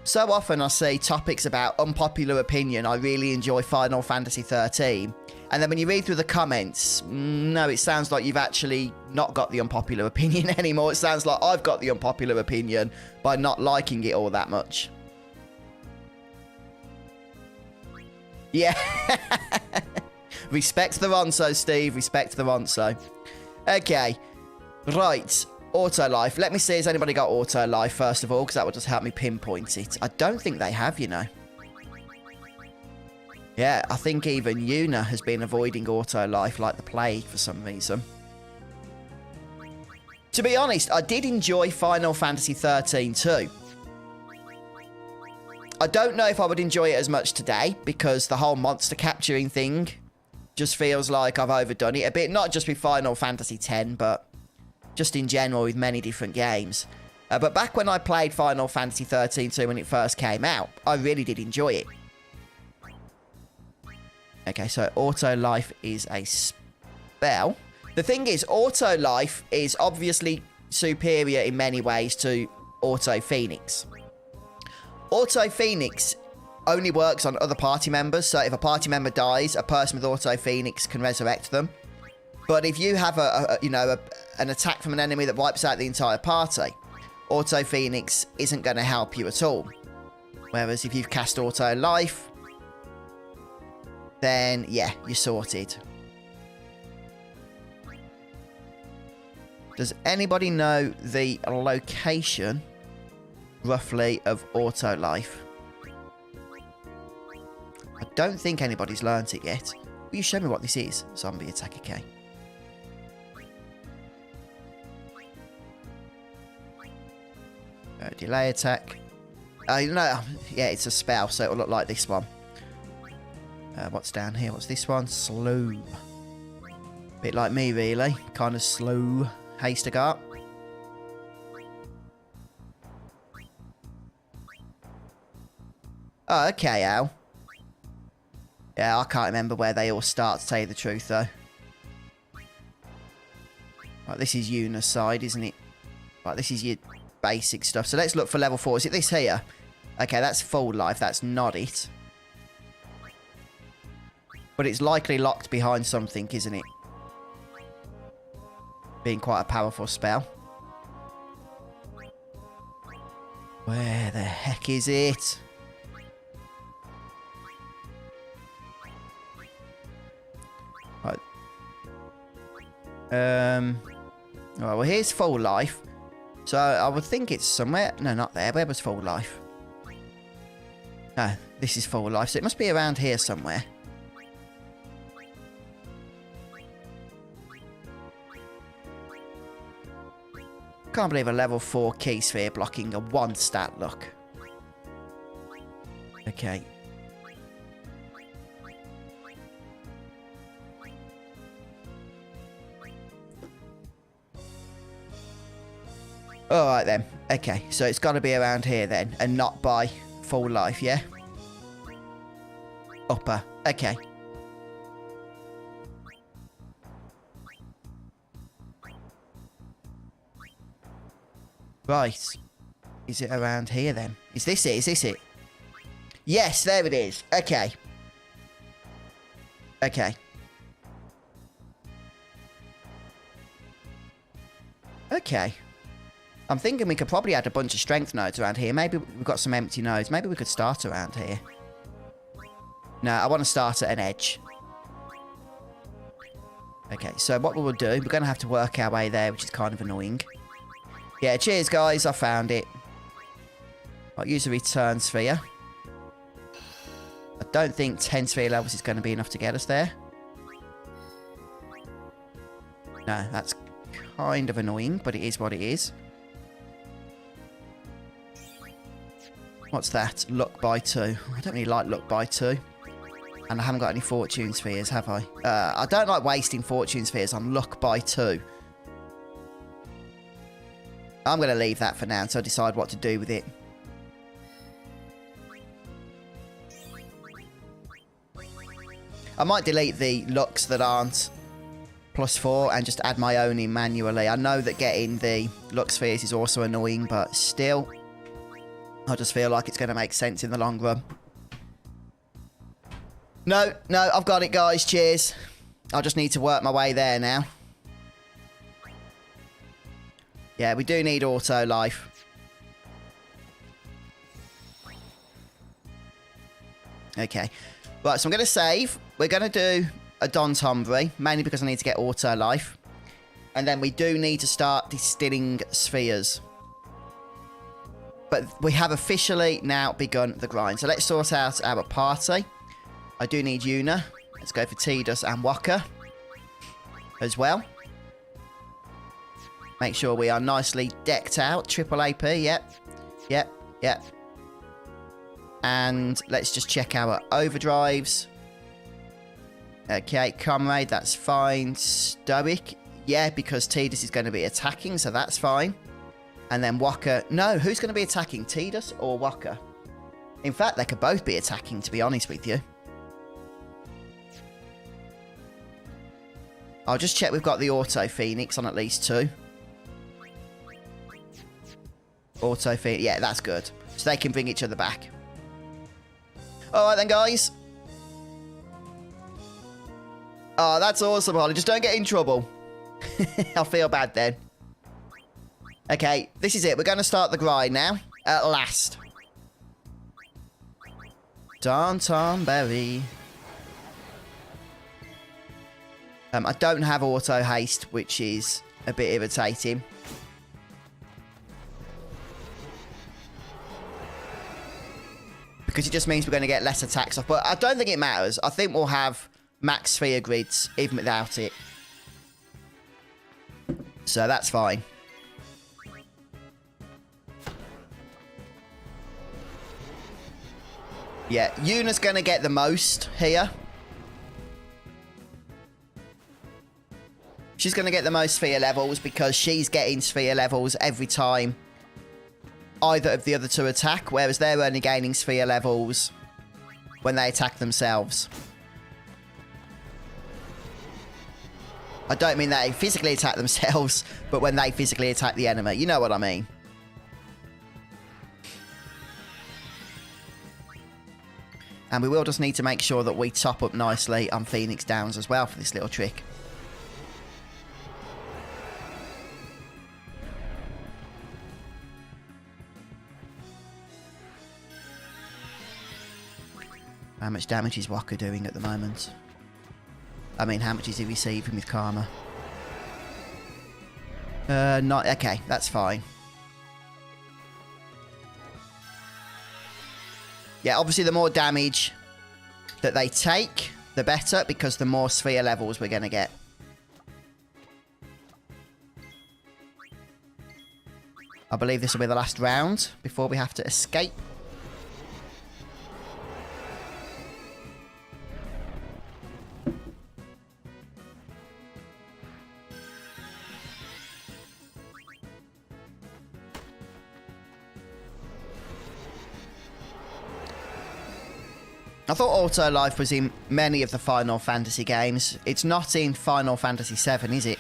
so often I see topics about unpopular opinion, I really enjoy Final Fantasy 13. And then when you read through the comments, no, it sounds like you've actually not got the unpopular opinion anymore. It sounds like I've got the unpopular opinion by not liking it all that much. Yeah. Respect the Ronso, Steve. Respect the Ronso. Okay. Right. Auto life. Let me see, has anybody got auto life, first of all, because that will just help me pinpoint it. I don't think they have, you know. Yeah, I think even Yuna has been avoiding auto life like the plague for some reason. To be honest, I did enjoy Final Fantasy 13 too. I don't know if I would enjoy it as much today, because the whole monster capturing thing just feels like I've overdone it a bit. Not just with Final Fantasy 10, but just in general with many different games. But back when I played Final Fantasy 13 2 when it first came out, I really did enjoy it. Okay, so auto life is a spell. The thing is, auto life is obviously superior in many ways to auto phoenix. Auto phoenix only works on other party members, so if a party member dies, a person with auto phoenix can resurrect them. But if you have an attack from an enemy that wipes out the entire party, auto phoenix isn't going to help you at all. Whereas if you've cast auto life, then yeah, you're sorted. Does anybody know the location, roughly, of auto life? I don't think anybody's learnt it yet. Will you show me what this is? Zombie attack, okay. Delay attack. No, yeah, it's a spell, so it'll look like this one. What's down here? What's this one? Slow. Bit like me, really. Kind of slow. Haste to go up. Oh, okay, Al. Yeah, I can't remember where they all start, to tell you the truth, though. Right, this is Yuna's side, isn't it? Right, this is your basic stuff. So let's look for level 4. Is it this here? Okay, that's full life. That's not it. But it's likely locked behind something, isn't it? Being quite a powerful spell. Where the heck is it? Right. Alright, well, here's full life. So I would think it's somewhere. No, not there. Where was full life? No, this is full life. So it must be around here somewhere. Can't believe a level 4 key sphere blocking a 1 stat look. Okay. Alright then. Okay, so it's got to be around here then, and not by full life, yeah? Upper. Okay. Right. Is it around here then? Is this it? Is this it? Yes, there it is. Okay. Okay. Okay. I'm thinking we could probably add a bunch of strength nodes around here. Maybe we've got some empty nodes. Maybe we could start around here. No, I want to start at an edge. Okay, so what we will do, we're going to have to work our way there, which is kind of annoying. Yeah, cheers, guys. I found it. I'll use a return sphere. I don't think 10 sphere levels is going to be enough to get us there. No, that's kind of annoying, but it is what it is. What's that? Luck by 2. I don't really like luck by 2. And I haven't got any fortune spheres, have I? I don't like wasting fortune spheres on luck by 2. I'm going to leave that for now until I decide what to do with it. I might delete the lucks that aren't +4 and just add my own in manually. I know that getting the luck spheres is also annoying, but still, I just feel like it's going to make sense in the long run. No, I've got it, guys. Cheers. I just need to work my way there now. Yeah, we do need auto life. Okay. Right, so I'm going to save. We're going to do a Don Tombury, mainly because I need to get auto life. And then we do need to start distilling spheres. But we have officially now begun the grind. So let's sort out our party. I do need Una. Let's go for Tidus and Waka as well. Make sure we are nicely decked out. Triple AP, yep. Yep, yep. And let's just check our overdrives. Okay, Comrade, that's fine. Stoic, yeah, because Tidus is going to be attacking, so that's fine. And then Waka, no, who's going to be attacking, Tidus or Waka? In fact, they could both be attacking, to be honest with you. I'll just check we've got the Auto Phoenix on at least 2. Auto Phoenix, yeah, that's good. So they can bring each other back. Alright then, guys. Oh, that's awesome, Holly. Just don't get in trouble. I'll feel bad then. Okay, this is it. We're going to start the grind now. At last. Don Tomberry. I don't have auto haste, which is a bit irritating. Because it just means we're going to get less attacks off. But I don't think it matters. I think we'll have max sphere grids even without it. So that's fine. Yeah, Una's going to get the most here. She's going to get the most sphere levels because she's getting sphere levels every time either of the other two attack, whereas they're only gaining sphere levels when they attack themselves. I don't mean they physically attack themselves, but when they physically attack the enemy. You know what I mean. And we will just need to make sure that we top up nicely on Phoenix Downs as well for this little trick. How much damage is Waka doing at the moment? I mean, how much is he receiving with Karma? Not... Okay, that's fine. Yeah, obviously the more damage that they take, the better, because the more sphere levels we're going to get. I believe this will be the last round before we have to escape. I thought Auto Life was in many of the Final Fantasy games. It's not in Final Fantasy VII, is it?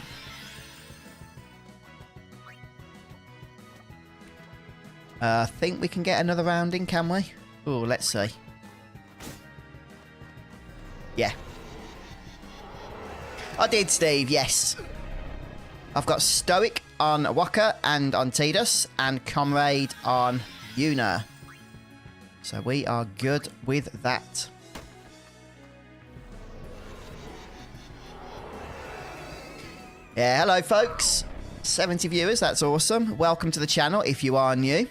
I think we can get another round in, can we? Oh, let's see. Yeah. I did, Steve, yes. I've got Stoic on Waka and on Tidus, and Comrade on Una. So we are good with that. Yeah, hello folks. 70 viewers, that's awesome. Welcome to the channel if you are new.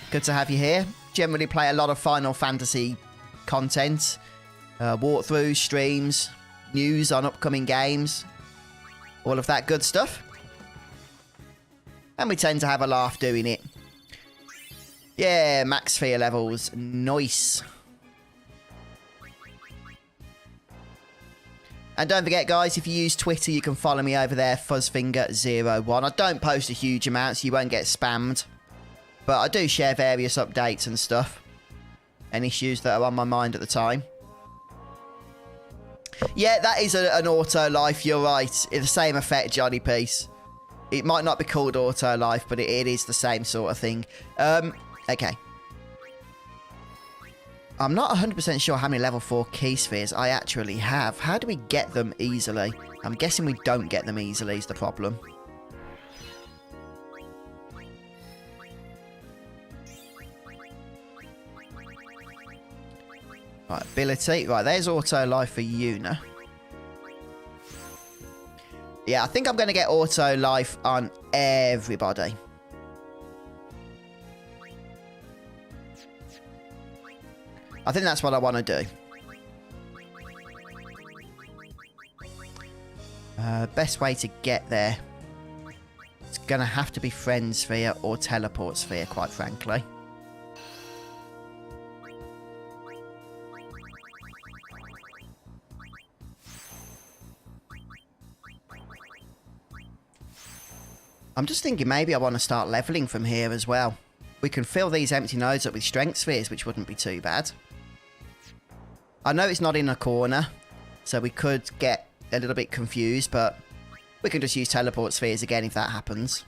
Good to have you here. Generally play a lot of Final Fantasy content. Walkthroughs, streams, news on upcoming games. All of that good stuff. And we tend to have a laugh doing it. Yeah, max sphere levels. Nice. And don't forget, guys, if you use Twitter, you can follow me over there, Fuzzfinger01. I don't post a huge amount, so you won't get spammed. But I do share various updates and stuff. And issues that are on my mind at the time. Yeah, that is an auto life, you're right. It's the same effect, Johnny Peace. It might not be called auto life, but it is the same sort of thing. Okay. I'm not 100% sure how many level 4 key spheres I actually have. How do we get them easily? I'm guessing we don't get them easily is the problem. Right, ability. Right, there's auto life for Yuna. Yeah, I think I'm going to get auto life on everybody. I think that's what I want to do. Best way to get there. It's going to have to be Friend Sphere or Teleport Sphere, quite frankly. I'm just thinking maybe I want to start leveling from here as well. We can fill these empty nodes up with Strength Spheres, which wouldn't be too bad. I know it's not in a corner, so we could get a little bit confused, but we can just use Teleport Spheres again if that happens.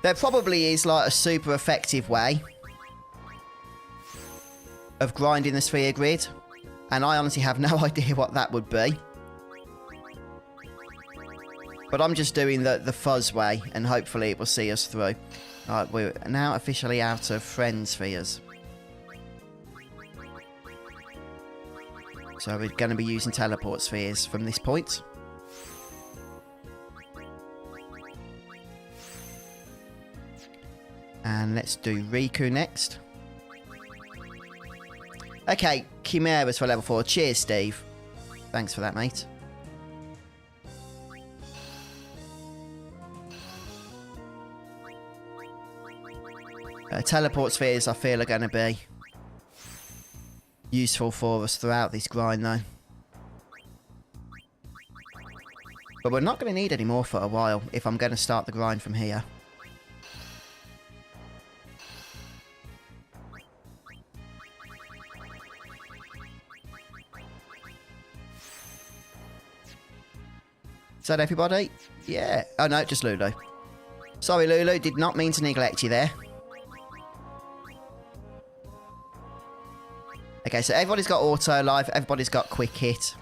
There probably is like a super effective way of grinding the sphere grid, and I honestly have no idea what that would be. But I'm just doing the fuzz way, and hopefully it will see us through. Right, we're now officially out of Friend Spheres. So we're going to be using Teleport Spheres from this point. And let's do Riku next. Okay, Chimeras for level 4. Cheers, Steve. Thanks for that, mate. Teleport Spheres, I feel, are going to be useful for us throughout this grind, though. But we're not going to need any more for a while if I'm going to start the grind from here. Is that everybody? Yeah. Oh, no, just Lulu. Sorry, Lulu. Did not mean to neglect you there. Okay, so everybody's got auto life. Everybody's got quick hit.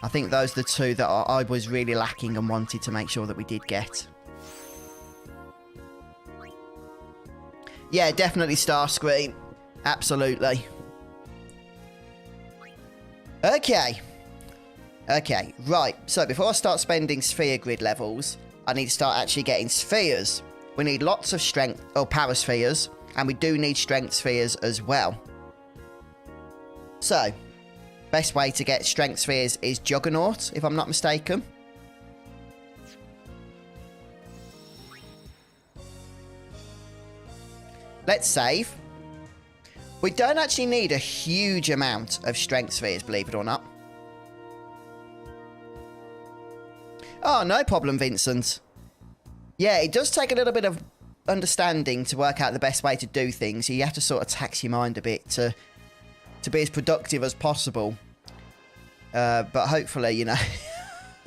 I think those are the two that I was really lacking and wanted to make sure that we did get. Yeah, definitely Starscream. Absolutely. Okay. Okay, right. So before I start spending sphere grid levels, I need to start actually getting spheres. We need lots of strength or power spheres, and we do need strength spheres as well. So, best way to get strength spheres is Juggernaut, if I'm not mistaken. Let's save. We don't actually need a huge amount of strength spheres, believe it or not. Oh, no problem, Vincent. Yeah, it does take a little bit of understanding to work out the best way to do things. You have to sort of tax your mind a bit to be as productive as possible. But hopefully, you know,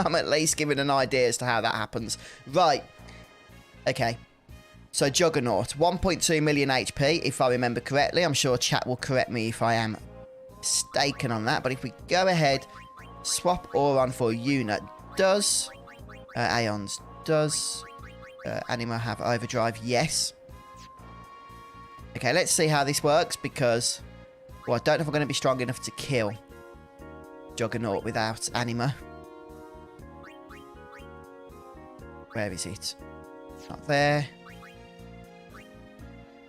I'm at least giving an idea as to how that happens. Right. Okay. So, Juggernaut. 1.2 million HP, if I remember correctly. I'm sure chat will correct me if I am mistaken on that. But if we go ahead, swap Auron for Yuna. Does Aeons, does Anima have Overdrive? Yes. Okay, let's see how this works, because... well, I don't know if I'm going to be strong enough to kill Juggernaut without Anima. Where is it? Not there.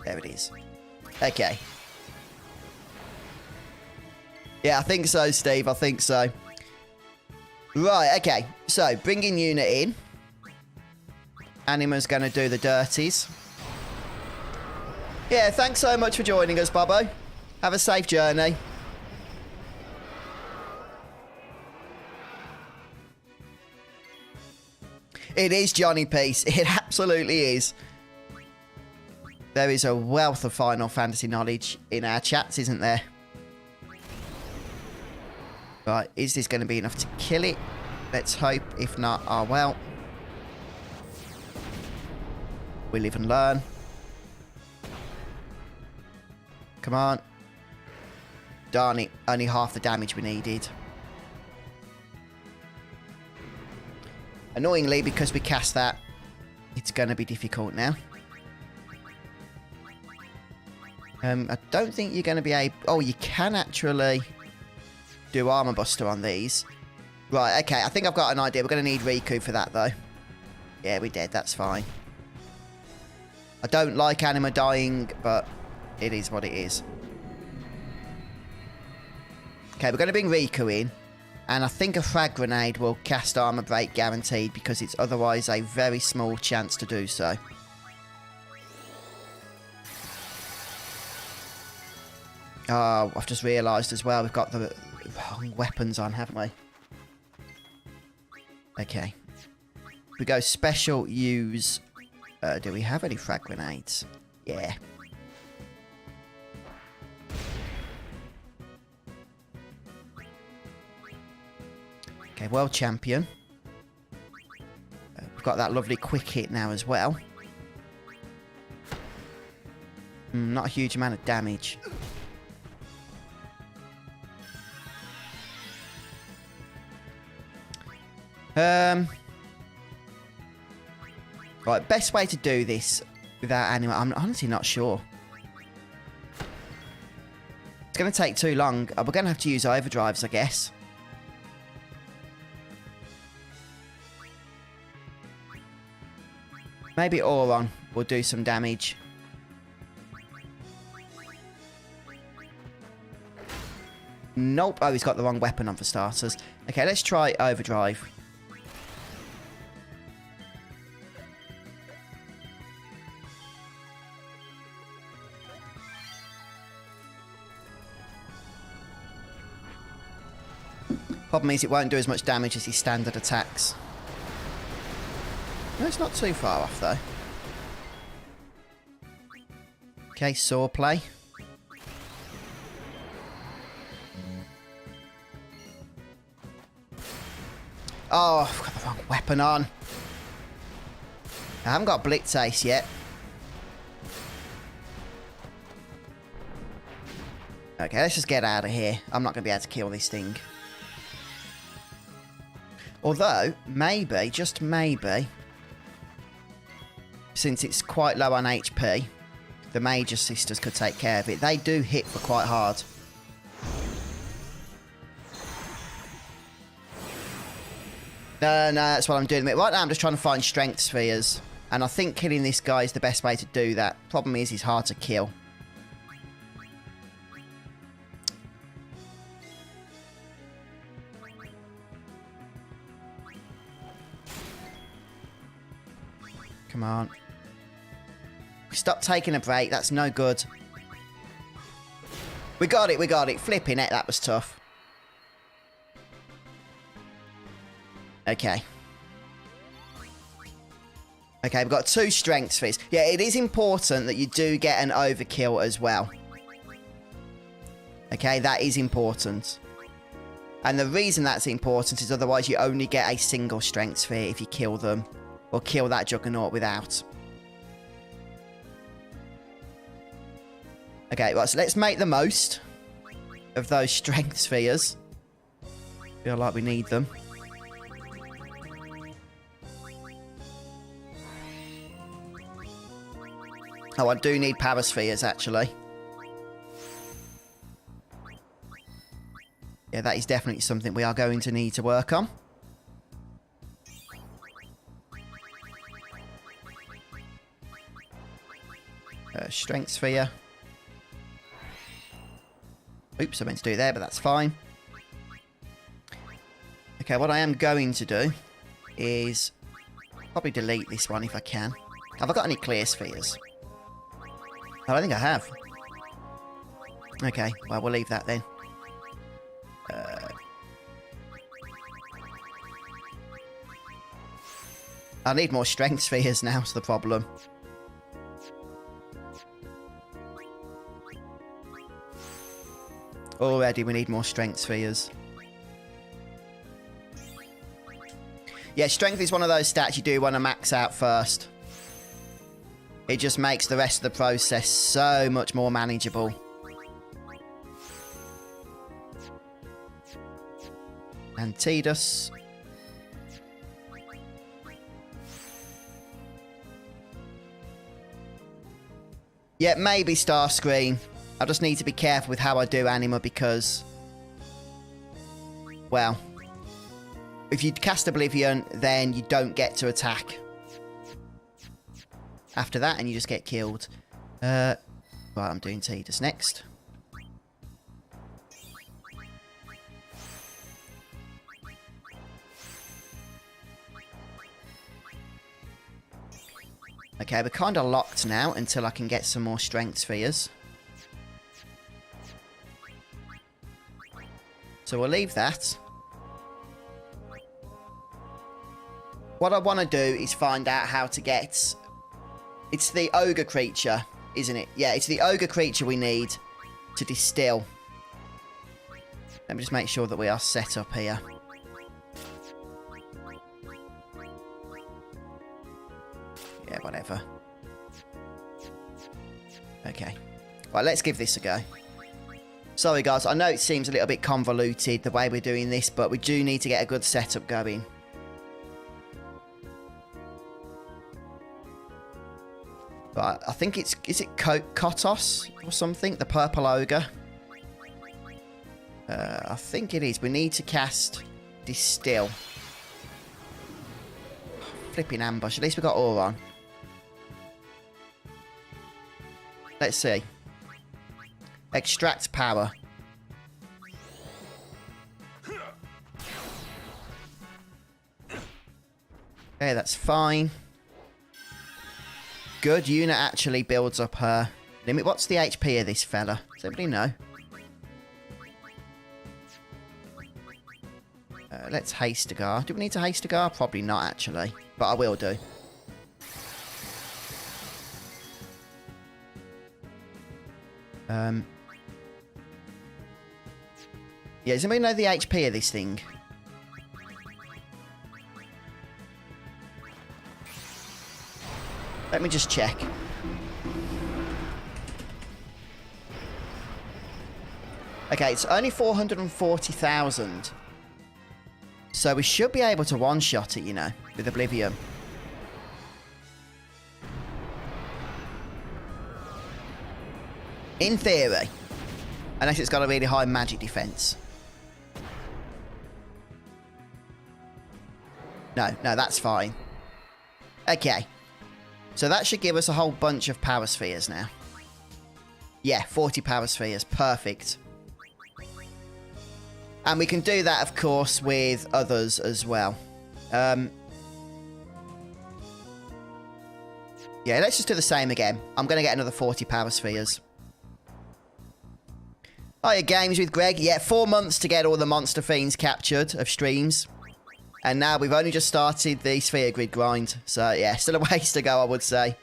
There it is. Okay. Yeah, I think so, Steve. I think so. Right, okay. So, bringing Yuna in. Anima's going to do the dirties. Yeah, thanks so much for joining us, Bobo. Have a safe journey. It is Johnny Peace. It absolutely is. There is a wealth of Final Fantasy knowledge in our chats, isn't there? Right, is this going to be enough to kill it? Let's hope. If not, oh well. We live and learn. Come on. Darn it. Only half the damage we needed. Annoyingly, because we cast that, it's going to be difficult now. I don't think you're going to be able... Oh, you can actually do Armor Buster on these. Right, okay, I think I've got an idea. We're going to need Riku for that, though. Yeah, we did. That's fine. I don't like Anima dying, but it is what it is. Okay, we're going to bring Riku in. And I think a Frag Grenade will cast Armor Break guaranteed, because it's otherwise a very small chance to do so. Oh, I've just realised as well, we've got the wrong weapons on, haven't we? Okay. We go special use. Do we have any frag grenades? Yeah. Okay, world champion. We've got that lovely quick hit now as well. Not a huge amount of damage. Right, best way to do this without Anima, I'm honestly not sure. It's going to take too long. We're going to have to use overdrives, I guess. Maybe Auron will do some damage. Nope. Oh, he's got the wrong weapon on for starters. Okay, let's try overdrive. Problem is, it won't do as much damage as his standard attacks. No, it's not too far off, though. Okay, saw play. Oh, I've got the wrong weapon on. I haven't got Blitz Ace yet. Okay, let's just get out of here. I'm not going to be able to kill this thing. Although, maybe, just maybe, since it's quite low on HP, the Major Sisters could take care of it. They do hit for quite hard. No, that's what I'm doing. Right now I'm just trying to find strength spheres. And I think killing this guy is the best way to do that. Problem is, he's hard to kill. Come on. Stop taking a break. That's no good. We got it, we got it. Flipping it, that was tough. Okay. Okay, we've got 2 strength spheres. Yeah, it is important that you do get an overkill as well. Okay, that is important. And the reason that's important is otherwise you only get a single strength sphere if you kill them. Or kill that Juggernaut without. Okay, right, so let's make the most of those strength spheres. Feel like we need them. Oh, I do need paraspheres, actually. Yeah, that is definitely something we are going to need to work on. Strength sphere. Oops, I meant to do it there, but that's fine. Okay, what I am going to do is probably delete this one if I can. Have I got any clear spheres? I don't think I have. Okay, well, we'll leave that then. I need more strength spheres now, is the problem. Already, we need more strength spheres. Yeah, strength is one of those stats you do want to max out first. It just makes the rest of the process so much more manageable. And Tidus. Yeah, maybe Starscream. I just need to be careful with how I do Anima because... Well... If you cast Oblivion, then you don't get to attack. After that, and you just get killed. Right, I'm doing Tidus next. Okay, we're kind of locked now until I can get some more strength spheres. So we'll leave that. What I want to do is find out how to get... It's the ogre creature, isn't it? Yeah, it's the ogre creature we need to distill. Let me just make sure that we are set up here. Yeah, whatever. Okay. Right, let's give this a go. Sorry, guys. I know it seems a little bit convoluted the way we're doing this, but we do need to get a good setup going. But I think it's... Is it Kotos or something? The purple ogre? I think it is. We need to cast Distill. Flipping ambush. At least we got Auron. Let's see. Extract power. Okay, that's fine. Good. Yuna actually builds up her limit. What's the HP of this fella? Does anybody know? Let's Hastegar. Do we need to Hastegar? Probably not, actually. But I will do. Yeah, does anybody know the HP of this thing? Let me just check. Okay, it's only 440,000. So we should be able to one-shot it, you know, with Oblivion. In theory. Unless it's got a really high magic defense. No, that's fine. Okay. So that should give us a whole bunch of power spheres now. Yeah, 40 power spheres. Perfect. And we can do that, of course, with others as well. Yeah, let's just do the same again. I'm going to get another 40 power spheres. Hiya, Games with Greg. Yeah, 4 months to get all the monster fiends captured of streams. And now we've only just started the sphere grid grind. So, yeah, still a ways to go, I would say.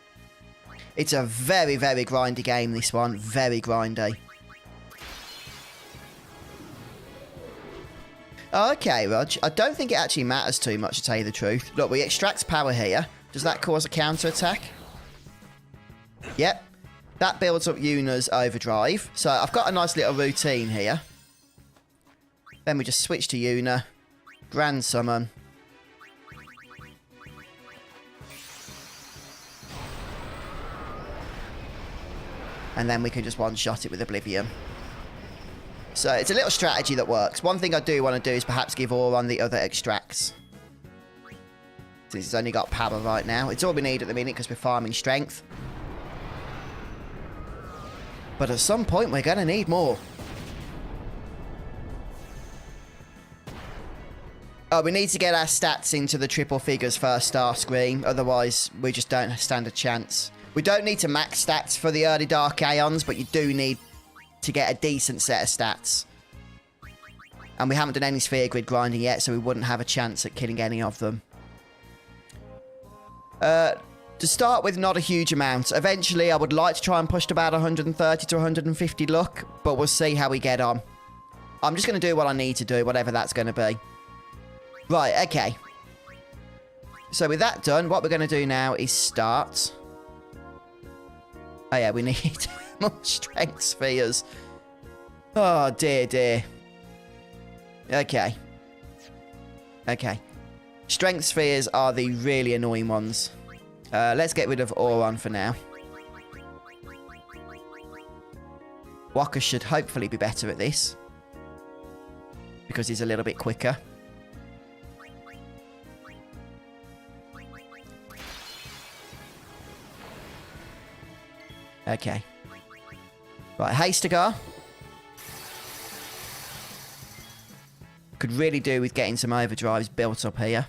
It's a very, very grindy game, this one. Very grindy. Okay, Rog. I don't think it actually matters too much, to tell you the truth. Look, we extract power here. Does that cause a counter-attack? Yep. That builds up Yuna's overdrive. So I've got a nice little routine here. Then we just switch to Yuna. Grand Summon. And then we can just one-shot it with Oblivion. So it's a little strategy that works. One thing I do want to do is perhaps give Auron the other extracts. Since it's only got power right now. It's all we need at the minute because we're farming strength. But at some point we're going to need more. Oh, we need to get our stats into the triple figures first, Starscream. Otherwise, we just don't stand a chance. We don't need to max stats for the early Dark Aeons, but you do need to get a decent set of stats. And we haven't done any sphere grid grinding yet, so we wouldn't have a chance at killing any of them. To start with, not a huge amount. Eventually, I would like to try and push to about 130 to 150 luck, but we'll see how we get on. I'm just going to do what I need to do, whatever that's going to be. Right, okay. So with that done, what we're going to do now is start. Oh yeah, we need more strength spheres. Oh dear, dear. Okay. Okay. Strength spheres are the really annoying ones. Let's get rid of Auron for now. Waka should hopefully be better at this. Because he's a little bit quicker. Okay. Right, Hastagar. Could really do with getting some overdrives built up here.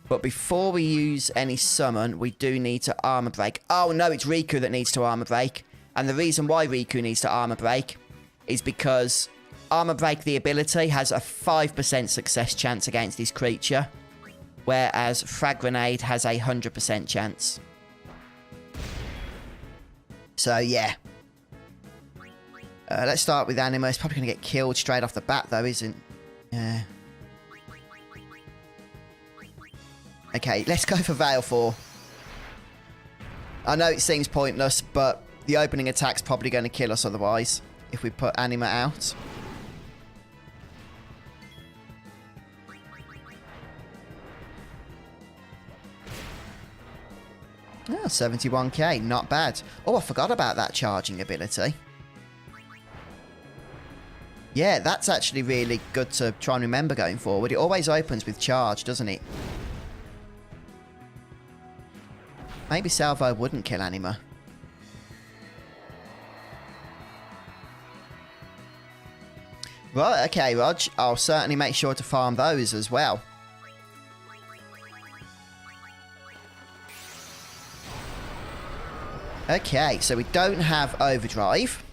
But before we use any summon, we do need to armor break. Oh no, it's Riku that needs to armor break. And the reason why Riku needs to armor break is because armor break, the ability, has a 5% success chance against this creature. Whereas frag grenade has a 100% chance. So yeah. Let's start with Anima. It's probably going to get killed straight off the bat though, isn't it? Yeah. Okay, let's go for Veil 4. I know it seems pointless, but the opening attack's probably going to kill us otherwise if we put Anima out. Oh, 71k, not bad. Oh, I forgot about that charging ability. Yeah, that's actually really good to try and remember going forward. It always opens with charge, doesn't it? Maybe Salvo wouldn't kill Anima. Right, okay, Rog. I'll certainly make sure to farm those as well. Okay, so we don't have overdrive.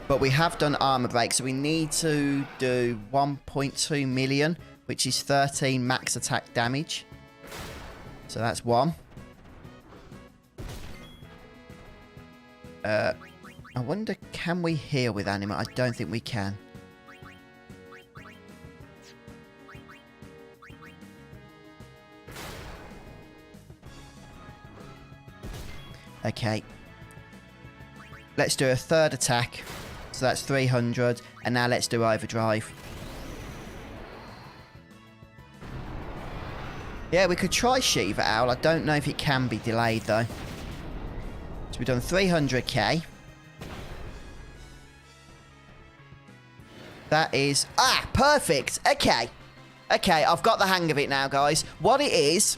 But we have done armor break, so we need to do 1.2 million, which is 13 max attack damage. So that's 1. I wonder, can we heal with Anima? I don't think we can. Okay. Let's do a third attack. So that's 300. And now let's do overdrive. Yeah, we could try Shiva Owl. I don't know if it can be delayed, though. So we've done 300k. That is... Ah, perfect. Okay. Okay, I've got the hang of it now, guys. What it is...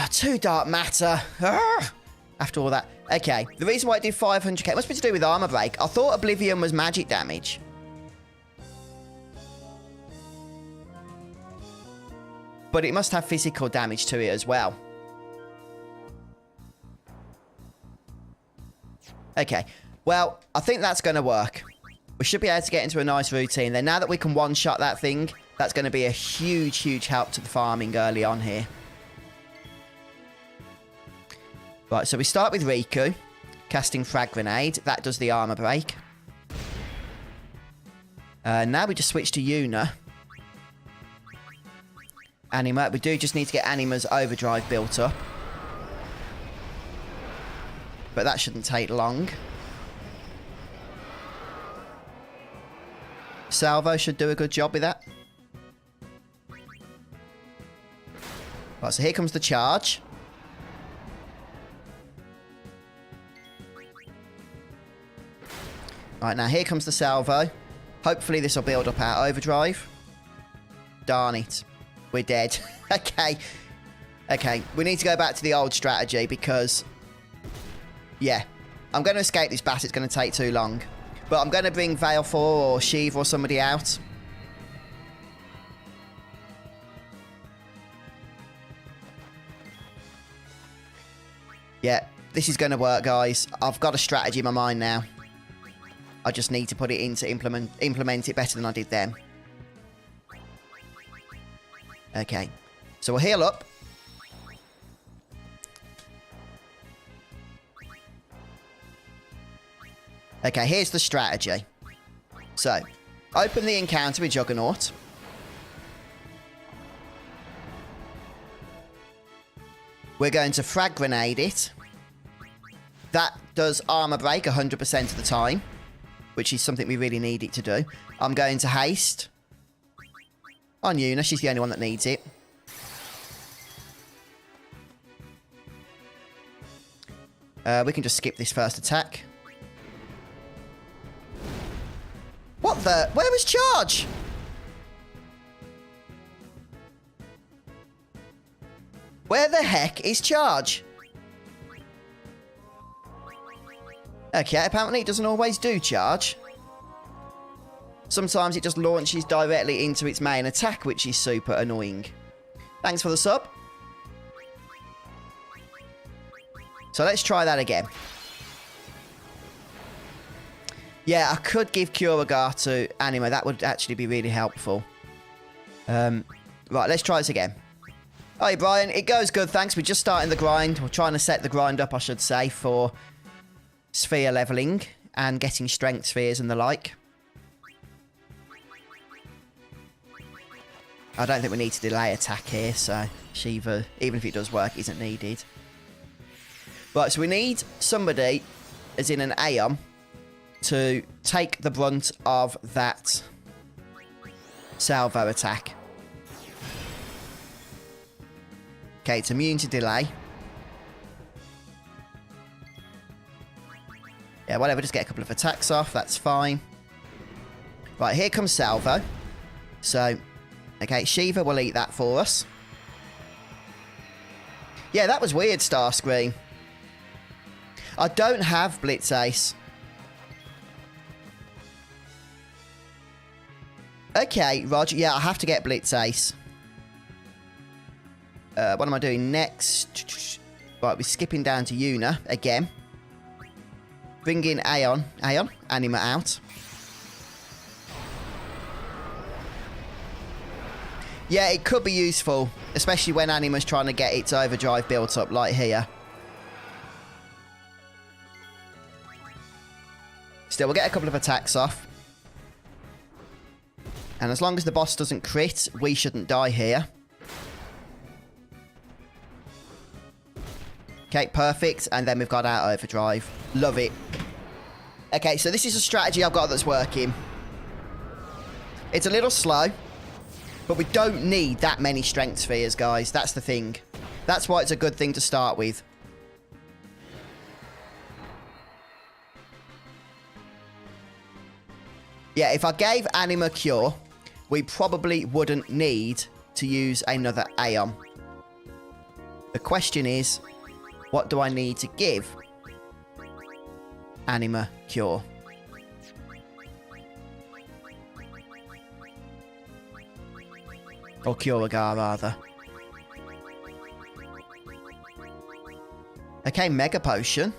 too dark matter. After all that. Okay, the reason why it did 500k must be to do with armor break. I thought Oblivion was magic damage. But it must have physical damage to it as well. Okay, well, I think that's going to work. We should be able to get into a nice routine. Then now that we can one-shot that thing, that's going to be a huge, huge help to the farming early on here. Right, so we start with Riku, casting Frag Grenade. That does the armor break. Now we just switch to Yuna. Anima. We do just need to get Anima's overdrive built up. But that shouldn't take long. Salvo should do a good job with that. Right, so here comes the charge. Right, now here comes the salvo. Hopefully this will build up our overdrive. Darn it. We're dead. Okay. Okay, we need to go back to the old strategy because... Yeah. I'm going to escape this bat. It's going to take too long. But I'm going to bring Veil 4 or Shiva or somebody out. Yeah, this is going to work, guys. I've got a strategy in my mind now. I just need to put it in to implement it better than I did then. Okay. So we'll heal up. Okay, here's the strategy. So, open the encounter with Juggernaut. We're going to Frag Grenade it. That does armor break 100% of the time, which is something we really need it to do. I'm going to haste on Yuna. She's the only one that needs it. We can just skip this first attack. What the? Where was charge? Where the heck is charge? Okay, apparently it doesn't always do charge. Sometimes it just launches directly into its main attack, which is super annoying. Thanks for the sub. So let's try that again. Yeah, I could give Curagar to Anima. That would actually be really helpful. Right, let's try this again. Hi, Brian. It goes good, thanks. We're just starting the grind. We're trying to set the grind up, I should say, for sphere leveling and getting strength spheres and the like. I don't think we need to delay attack here, so Shiva, even if it does work, isn't needed. Right, so we need somebody, as in an Aeon, to take the brunt of that salvo attack. Okay, it's immune to delay. Yeah, whatever, just get a couple of attacks off, that's fine. Right, here comes salvo. So, okay, Shiva will eat that for us. Yeah, that was weird, Starscream. I don't have Blitz Ace. Okay, Roger. Yeah, I have to get Blitz Ace. What am I doing next? Right, we're skipping down to Yuna again. Bring in Anima out. Yeah, it could be useful, especially when Anima's trying to get its overdrive built up, like here. Still, we'll get a couple of attacks off. And as long as the boss doesn't crit, we shouldn't die here. Okay, perfect. And then we've got our overdrive. Love it. Okay, so this is a strategy I've got that's working. It's a little slow, but we don't need that many strength spheres, guys. That's the thing. That's why it's a good thing to start with. Yeah, if I gave Anima Cure, we probably wouldn't need to use another Aeon. The question is, what do I need to give Anima Cure? Or Curagar, rather. Okay, Mega Potion.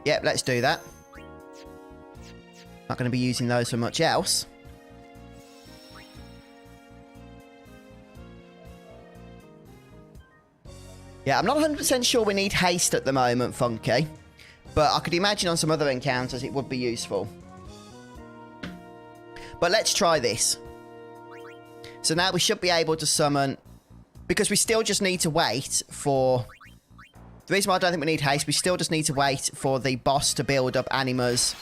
Yep, let's do that. Not going to be using those for much else. Yeah, I'm not 100% sure we need haste at the moment, Funky. But I could imagine on some other encounters it would be useful. But let's try this. So now we should be able to summon... Because we still just need to wait for... The reason why I don't think we need haste, we still just need to wait for the boss to build up Anima's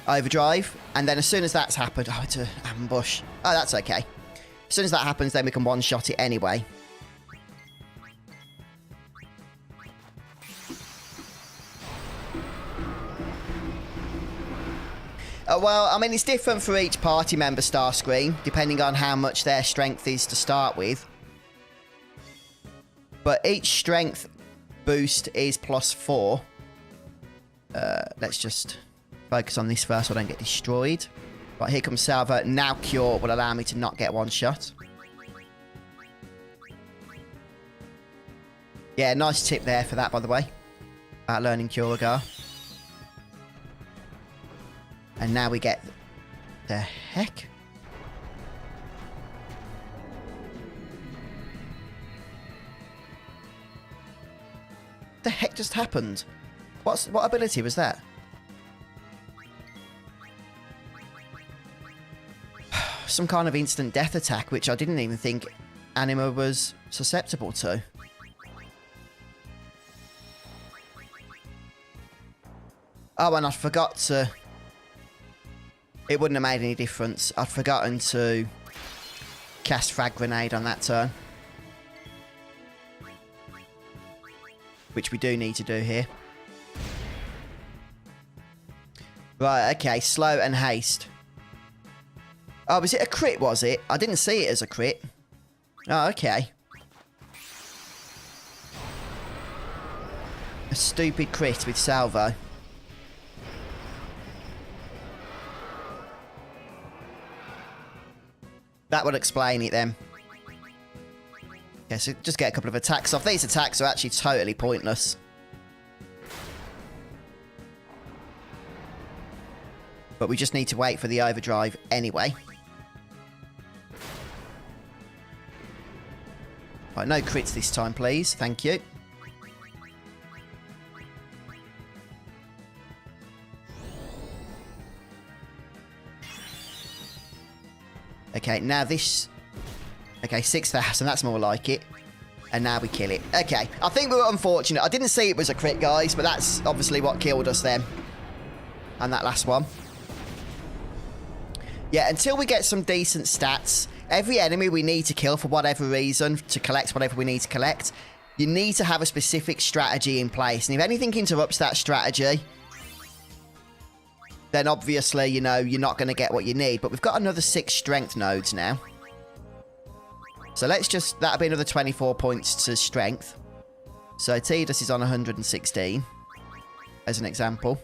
overdrive. And then as soon as that's happened... Oh, it's an ambush. Oh, that's okay. As soon as that happens, then we can one-shot it anyway. Well, I mean, it's different for each party member, Starscream, depending on how much their strength is to start with. But each strength boost is +4. Let's just focus on this first so I don't get destroyed. Right, here comes Salvo. Now Cure will allow me to not get one shot. Yeah, nice tip there for that, by the way. About learning Curagar. And now we get... The heck? The heck just happened? What ability was that? Some kind of instant death attack, which I didn't even think Anima was susceptible to. Oh, and I forgot to... It wouldn't have made any difference. I'd forgotten to cast Frag Grenade on that turn. Which we do need to do here. Right, okay. Slow and haste. Oh, was it a crit, was it? I didn't see it as a crit. Oh, okay. A stupid crit with salvo. That would explain it then. Okay, so just get a couple of attacks off. These attacks are actually totally pointless. But we just need to wait for the overdrive anyway. Right, no crits this time, please. Thank you. Okay, now this... Okay, 6,000, that's more like it. And now we kill it. Okay, I think we were unfortunate. I didn't see it was a crit, guys, but that's obviously what killed us then. And that last one. Yeah, until we get some decent stats, every enemy we need to kill for whatever reason, to collect whatever we need to collect, you need to have a specific strategy in place. And if anything interrupts that strategy, then obviously, you know, you're not going to get what you need. But we've got another 6 strength nodes now. So let's just... That'll be another 24 points to strength. So Tidus is on 116, as an example.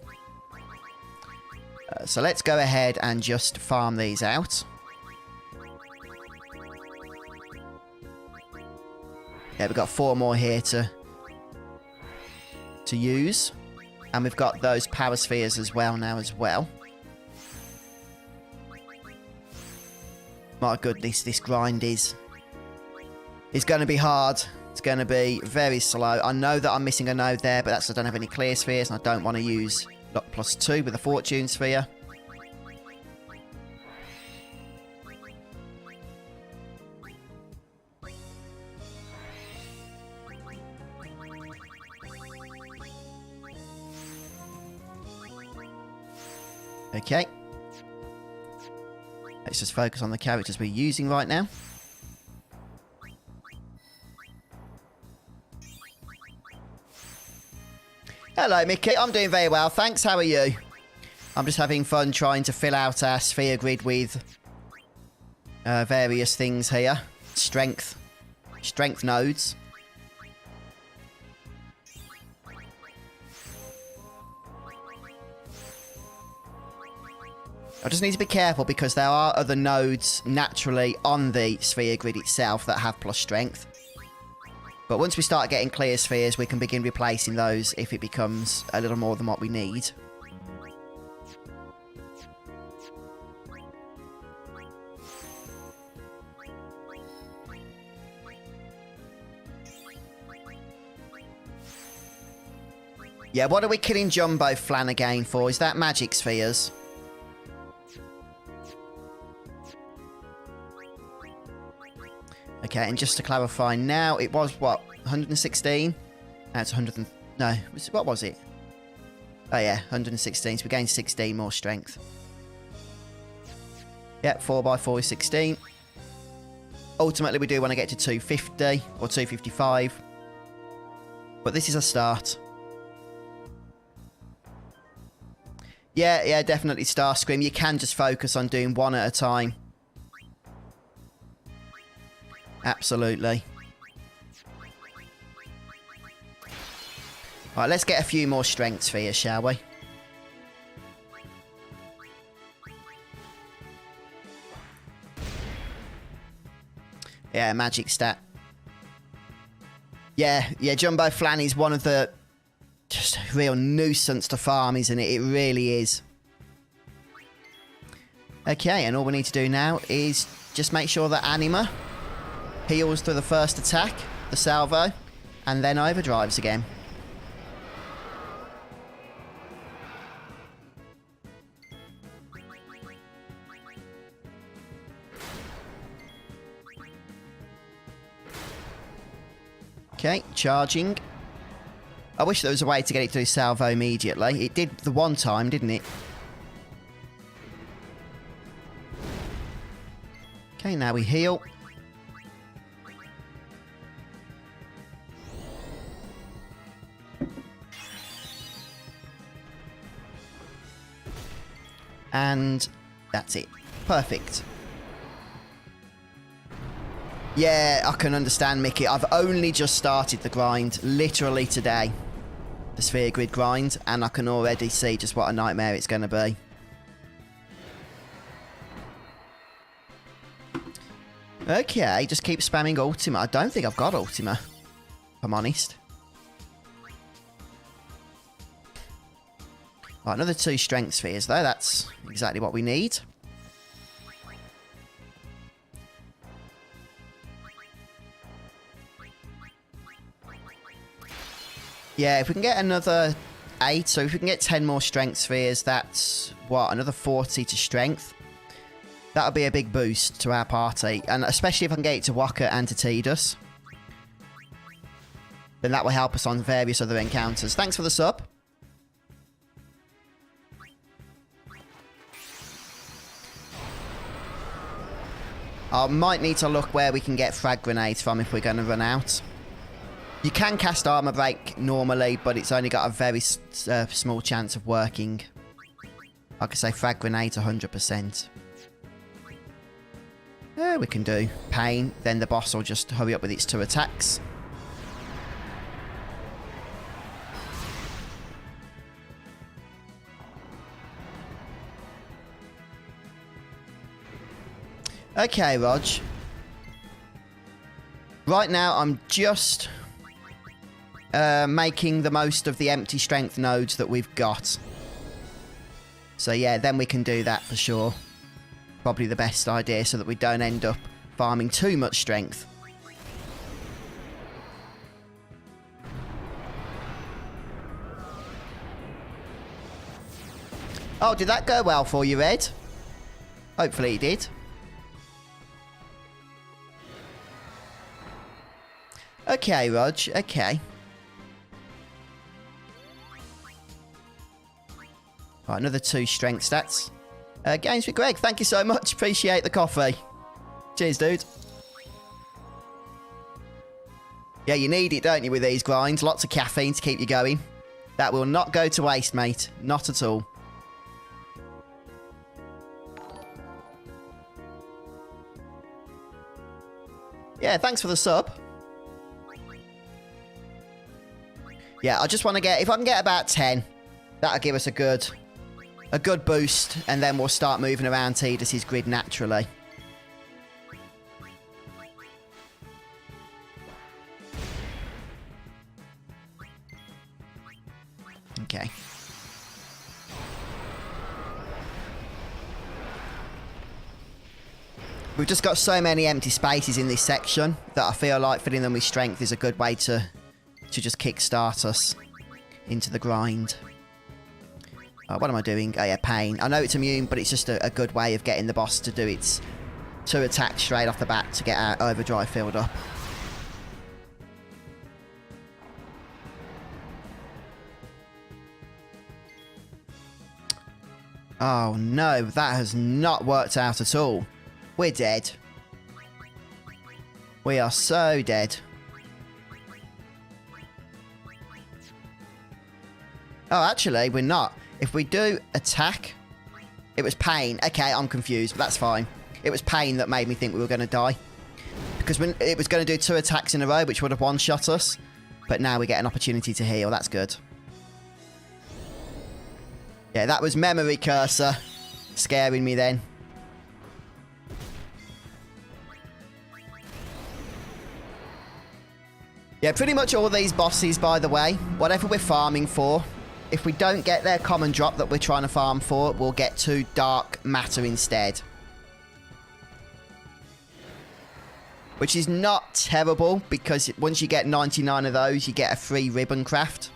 So let's go ahead and just farm these out. Yeah, we've got 4 more here to use. And we've got those power spheres as well now as well. My goodness, this grind is going to be hard. It's going to be very slow. I know that I'm missing a node there, but that's because I don't have any clear spheres and I don't want to use Lock +2 with a fortune sphere. Okay. Let's just focus on the characters we're using right now. Hello, Mickey. I'm doing very well, thanks. How are you? I'm just having fun trying to fill out our sphere grid with various things here. Strength nodes. I just need to be careful because there are other nodes naturally on the sphere grid itself that have plus strength. But once we start getting clear spheres, we can begin replacing those if it becomes a little more than what we need. Yeah, what are we killing Jumbo Flan again for? Is that magic spheres? Okay, and just to clarify now, it was, what, 116? Now it's 100 and... No, what was it? Oh yeah, 116, so we gained 16 more strength. Yep, 4x4 is 16. Ultimately, we do want to get to 250, or 255. But this is a start. Yeah, definitely Starscream. You can just focus on doing one at a time. Absolutely. Right, let's get a few more strength spheres, shall we? Yeah, magic stat. Yeah, Jumbo Flan is one of the... Just a real nuisance to farm, isn't it? It really is. Okay, and all we need to do now is just make sure that Anima heals through the first attack, the salvo, and then overdrives again. Okay, charging. I wish there was a way to get it through salvo immediately. It did the one time, didn't it? Okay, now we heal. And that's it. Perfect. Yeah, I can understand, Mickey. I've only just started the grind, literally today. The sphere grid grind, and I can already see just what a nightmare it's going to be. Okay, just keep spamming Ultima. I don't think I've got Ultima, if I'm honest. Right, another 2 strength spheres, though. That's exactly what we need. Yeah, if we can get another 8, so if we can get 10 more strength spheres, that's, what, another 40 to strength? That'll be a big boost to our party, and especially if I can get it to Waka and to Tidus. Then that will help us on various other encounters. Thanks for the sub. I might need to look where we can get frag grenades from if we're going to run out. You can cast armor break normally, but it's only got a very small chance of working. Like I say, frag grenades 100%. Yeah, we can do pain. Then the boss will just hurry up with its 2 attacks. Okay, Rog. Right now, I'm just making the most of the empty strength nodes that we've got. So yeah, then we can do that for sure. Probably the best idea so that we don't end up farming too much strength. Oh, did that go well for you, Ed? Hopefully it did. Okay, Rog. Okay. Right, another 2 strength stats. Games with Greg, thank you so much. Appreciate the coffee. Cheers, dude. Yeah, you need it, don't you, with these grinds? Lots of caffeine to keep you going. That will not go to waste, mate. Not at all. Yeah, thanks for the sub. Yeah, I just want to get... If I can get about 10, that'll give us a good boost, and then we'll start moving around Tidus' grid naturally. Okay. We've just got so many empty spaces in this section that I feel like filling them with strength is a good way to just kickstart us into the grind. What am I doing? Oh yeah, pain. I know it's immune, but it's just a good way of getting the boss to do its 2 attacks straight off the bat to get our overdrive filled up. Oh no, that has not worked out at all. We're dead. We are so dead. Oh, actually, we're not. If we do attack... It was pain. Okay, I'm confused, but that's fine. It was pain that made me think we were going to die. Because when it was going to do 2 attacks in a row, which would have one-shot us. But now we get an opportunity to heal. That's good. Yeah, that was memory cursor scaring me then. Yeah, pretty much all these bosses, by the way, whatever we're farming for, if we don't get their common drop that we're trying to farm for, we'll get 2 dark matter instead. Which is not terrible, because once you get 99 of those, you get a free ribbon craft.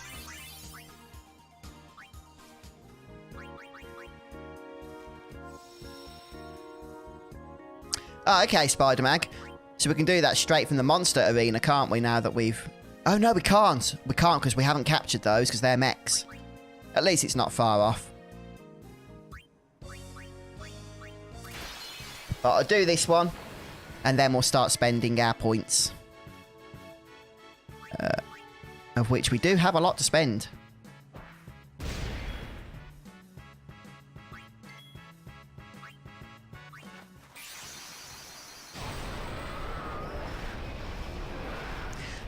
Oh, okay, Spider-Mag. So we can do that straight from the monster arena, can't we, now that we've... Oh, no, we can't. We can't because we haven't captured those because they're mechs. At least it's not far off. But I'll do this one, and then we'll start spending our points. Of which we do have a lot to spend.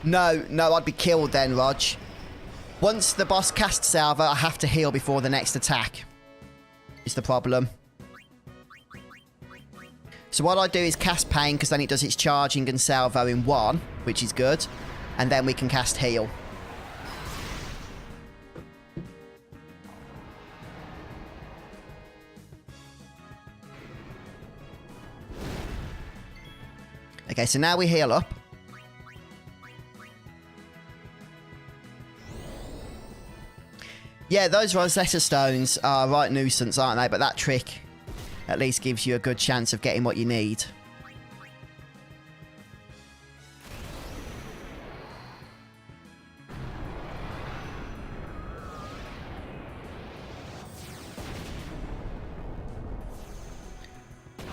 No, I'd be killed then, Rog. Once the boss casts Salvo, I have to heal before the next attack. Is the problem. So what I do is cast Pain, because then it does its charging and Salvo in one, which is good. And then we can cast Heal. Okay, so now we heal up. Yeah, those Rosetta Stones are a right nuisance, aren't they? But that trick at least gives you a good chance of getting what you need.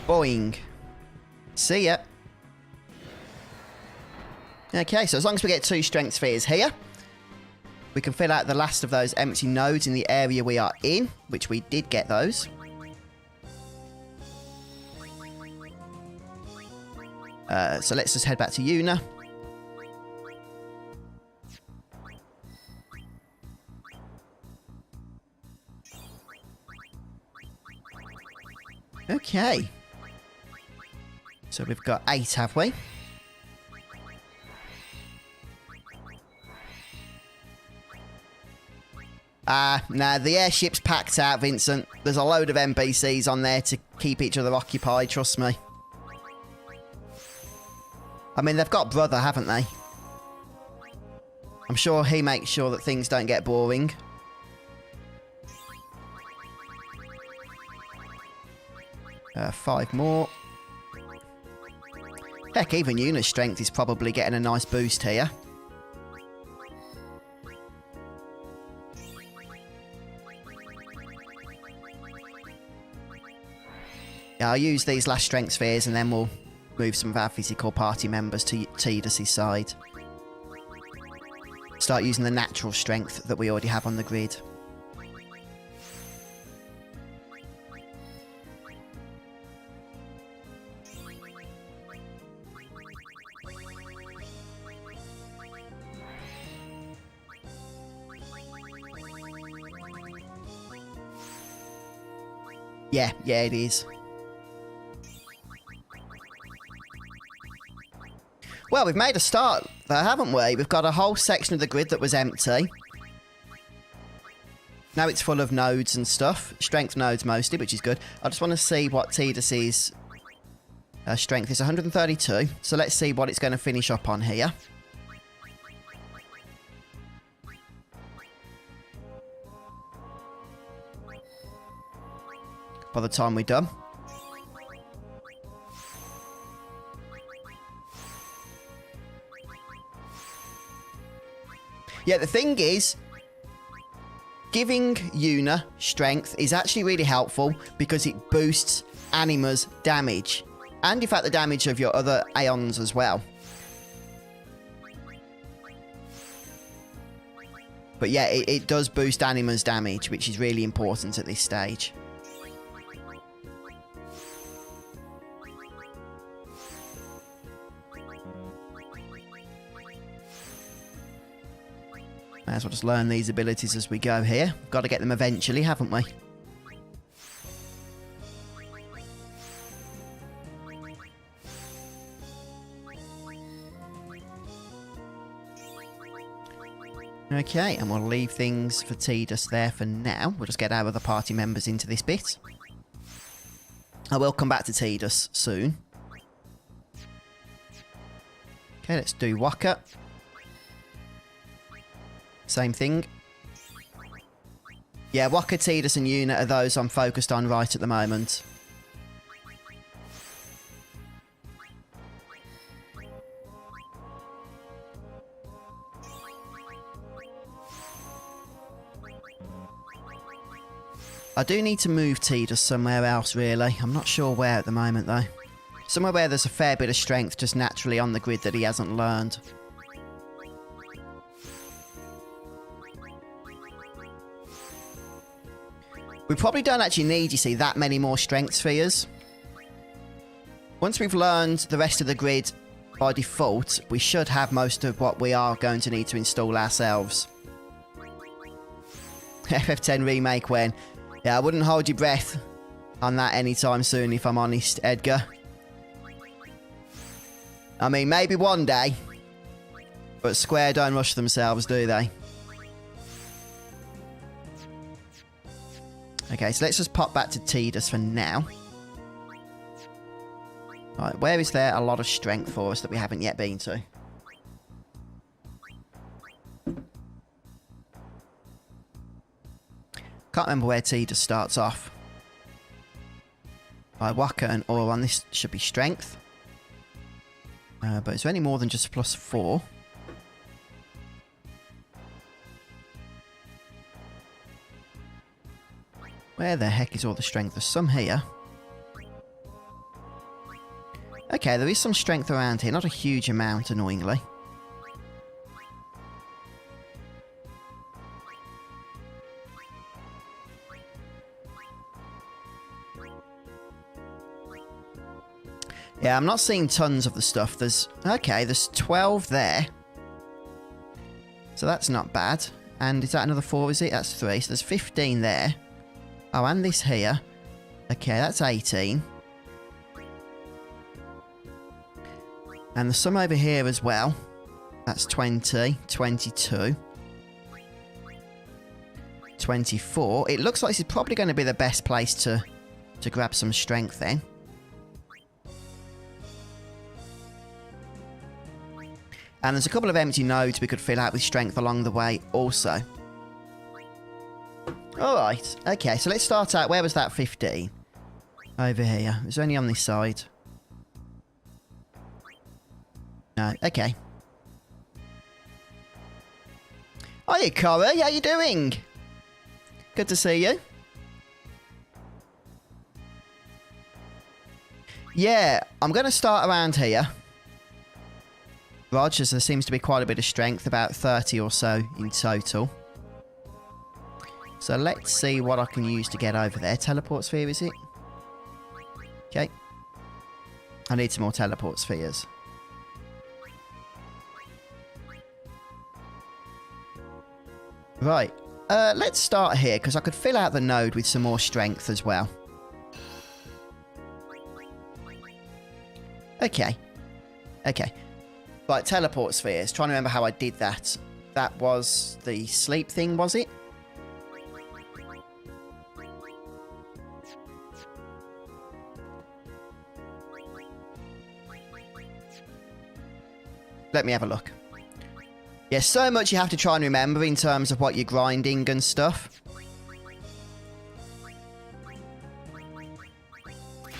Boing. See ya. Okay, so as long as we get 2 strength spheres here, we can fill out the last of those empty nodes in the area we are in, which we did get those. So let's just head back to Yuna. Okay. So we've got 8, have we? Nah, the airship's packed out, Vincent. There's a load of NPCs on there to keep each other occupied, trust me. I mean, they've got Brother, haven't they? I'm sure he makes sure that things don't get boring. Five more. Heck, even Yuna's strength is probably getting a nice boost here. Yeah, I'll use these last strength spheres and then we'll move some of our physical party members to Tidus' side. Start using the natural strength that we already have on the grid. Yeah, it is. Well, we've made a start there, haven't we? We've got a whole section of the grid that was empty. Now it's full of nodes and stuff. Strength nodes mostly, which is good. I just want to see what Tidus' strength is. 132. So let's see what it's going to finish up on here. By the time we're done. Yeah, the thing is, giving Yuna strength is actually really helpful because it boosts Anima's damage. And in fact the damage of your other Aeons as well. But yeah, it does boost Anima's damage, which is really important at this stage. May as well just learn these abilities as we go here. Got to get them eventually, haven't we? Okay, and we'll leave things for Tidus there for now. We'll just get our other party members into this bit. I will come back to Tidus soon. Okay, let's do Waka. Same thing. Yeah, Waka, Tidus and Yuna are those I'm focused on right at the moment. I do need to move Tidus somewhere else, really. I'm not sure where at the moment, though. Somewhere where there's a fair bit of strength just naturally on the grid that he hasn't learned. We probably don't actually need, you see, that many more strength spheres. Once we've learned the rest of the grid by default, we should have most of what we are going to need to install ourselves. FF10 remake when? Yeah, I wouldn't hold your breath on that anytime soon, if I'm honest, Edgar. I mean, maybe one day. But Square don't rush themselves, do they? Okay, so let's just pop back to Tidus for now. Right, where is there a lot of strength for us that we haven't yet been to? Can't remember where Tidus starts off. Right, Waka and Auron, this should be strength. But is there any more than just +4? Where the heck is all the strength? There's some here. Okay, there is some strength around here. Not a huge amount, annoyingly. Yeah, I'm not seeing tons of the stuff. There's... Okay, there's 12 there. So that's not bad. And is that another 4, is it? That's 3. So there's 15 there. Oh, and this here. Okay, that's 18. And there's some over here as well. That's 20, 22, 24. It looks like this is probably going to be the best place to grab some strength then. And there's a couple of empty nodes we could fill out with strength along the way also. Alright, okay, so let's start out. Where was that 15? Over here. It's only on this side. No, okay. Hiya, Corey, how you doing? Good to see you. Yeah, I'm going to start around here. Rogers, there seems to be quite a bit of strength, about 30 or so in total. So let's see what I can use to get over there. Teleport sphere, is it? Okay. I need some more teleport spheres. Right. Let's start here, because I could fill out the node with some more strength as well. Okay. Okay. Right, teleport spheres. Trying to remember how I did that. That was the sleep thing, was it? Let me have a look. Yeah, so much you have to try and remember in terms of what you're grinding and stuff.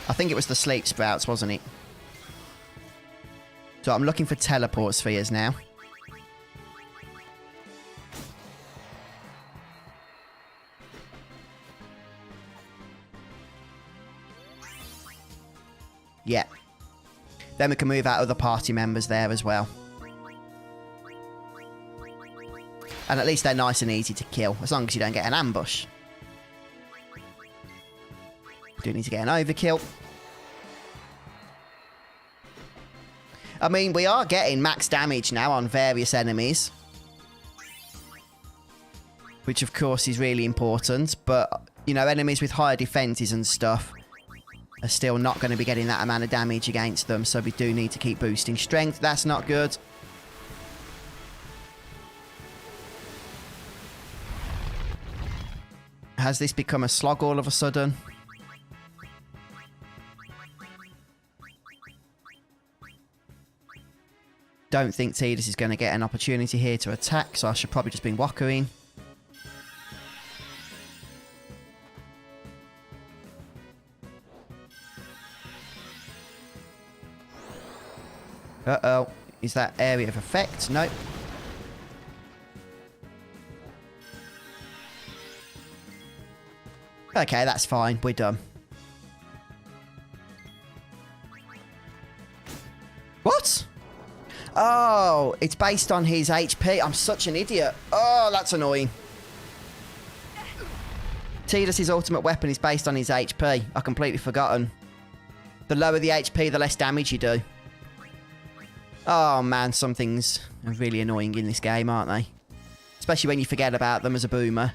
I think it was the sleep sprouts, wasn't it? So I'm looking for teleport spheres now. Yeah. Then we can move out other party members there as well. And at least they're nice and easy to kill, as long as you don't get an ambush. We do need to get an overkill. I mean, we are getting max damage now on various enemies. Which, of course, is really important. But, you know, enemies with higher defenses and stuff are still not going to be getting that amount of damage against them. So we do need to keep boosting strength. That's not good. Has this become a slog all of a sudden? Don't think Tidus is going to get an opportunity here to attack, so I should probably just bring Waka in. Uh-oh. Is that area of effect? Nope. Okay, that's fine. We're done. What? Oh, it's based on his HP. I'm such an idiot. Oh, that's annoying. Tidus' ultimate weapon is based on his HP. I completely forgotten. The lower the HP, the less damage you do. Oh, man, some things are really annoying in this game, aren't they? Especially when you forget about them as a boomer.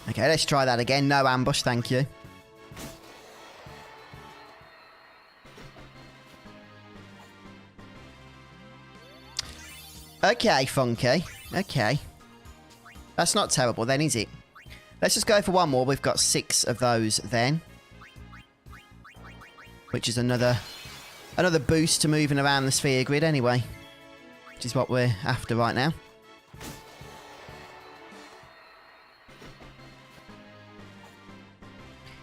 Okay, let's try that again. No ambush, thank you. Okay, Funky. Okay. That's not terrible then, is it? Let's just go for one more. We've got 6 of those then. Which is another boost to moving around the sphere grid anyway. Which is what we're after right now.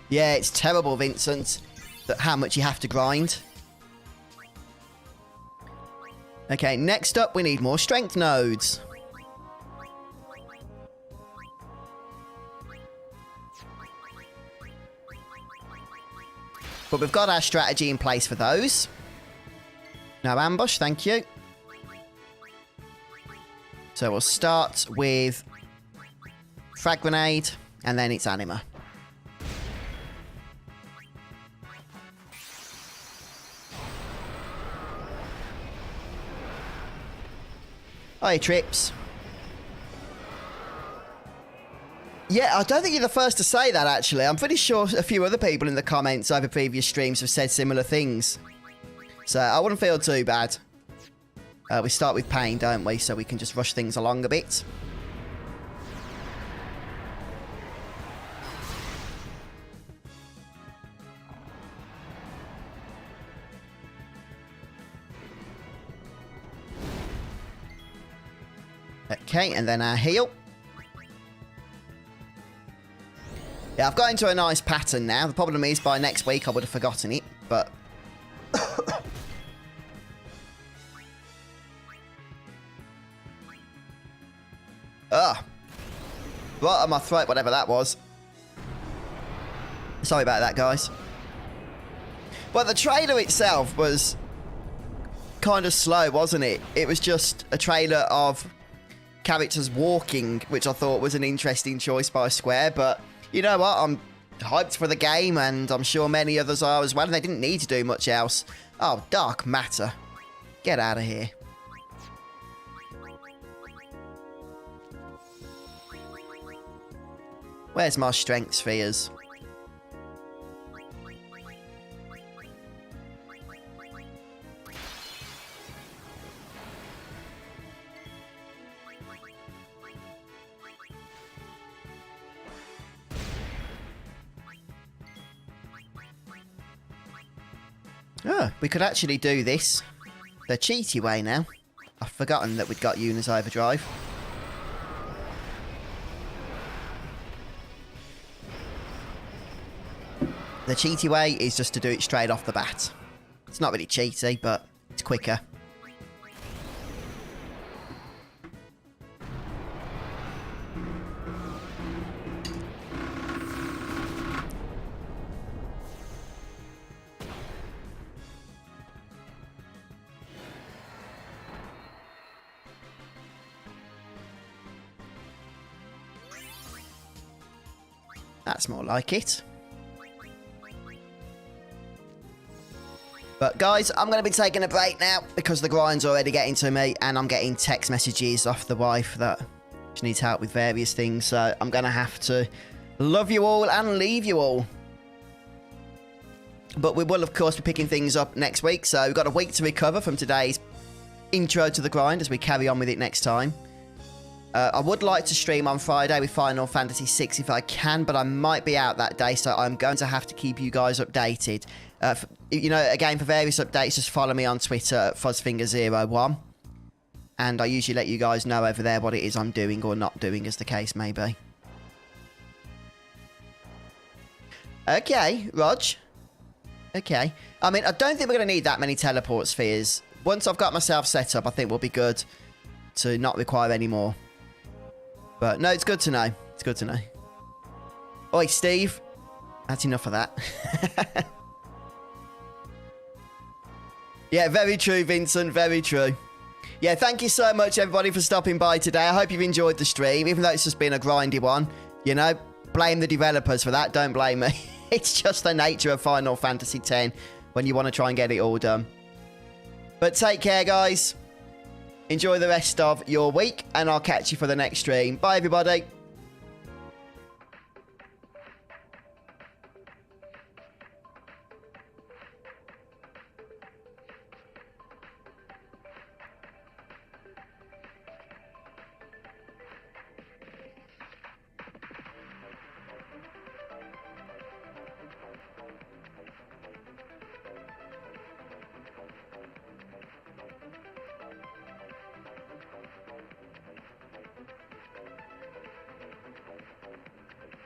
Yeah, it's terrible, Vincent, that how much you have to grind. Okay, next up, we need more strength nodes. But we've got our strategy in place for those. No ambush, thank you. So we'll start with frag grenade, and then it's anima. Hi, Trips. Yeah, I don't think you're the first to say that, actually. I'm pretty sure a few other people in the comments over previous streams have said similar things. So I wouldn't feel too bad. We start with pain, don't we? So we can just rush things along a bit. Okay, and then our heal. Yeah, I've got into a nice pattern now. The problem is, by next week, I would have forgotten it, but... Ugh. Right on my throat, whatever that was. Sorry about that, guys. But the trailer itself was kind of slow, wasn't it? It was just a trailer of characters walking, which I thought was an interesting choice by Square, but you know what? I'm hyped for the game, and I'm sure many others are as well, and they didn't need to do much else. Oh, Dark Matter. Get out of here. Where's my strength spheres? Oh, we could actually do this the cheaty way now. I've forgotten that we'd got Unis Overdrive. The cheaty way is just to do it straight off the bat. It's not really cheaty, but it's quicker. That's more like it. But guys, I'm going to be taking a break now because the grind's already getting to me, and I'm getting text messages off the wife that she needs help with various things. So I'm going to have to love you all and leave you all. But we will, of course, be picking things up next week. So we've got a week to recover from today's intro to the grind as we carry on with it next time. I would like to stream on Friday with Final Fantasy VI if I can, but I might be out that day, so I'm going to have to keep you guys updated. You know, again, for various updates, just follow me on Twitter at FuzzFinger01. And I usually let you guys know over there what it is I'm doing or not doing, as the case may be. Okay, Rog. Okay. I mean, I don't think we're going to need that many teleport spheres. Once I've got myself set up, I think we'll be good to not require any more. But no, it's good to know. It's good to know. Oi, Steve. That's enough of that. Yeah, very true, Vincent. Very true. Yeah, thank you so much, everybody, for stopping by today. I hope you've enjoyed the stream, even though it's just been a grindy one. You know, blame the developers for that. Don't blame me. It's just the nature of Final Fantasy X when you want to try and get it all done. But take care, guys. Enjoy the rest of your week, and I'll catch you for the next stream. Bye, everybody.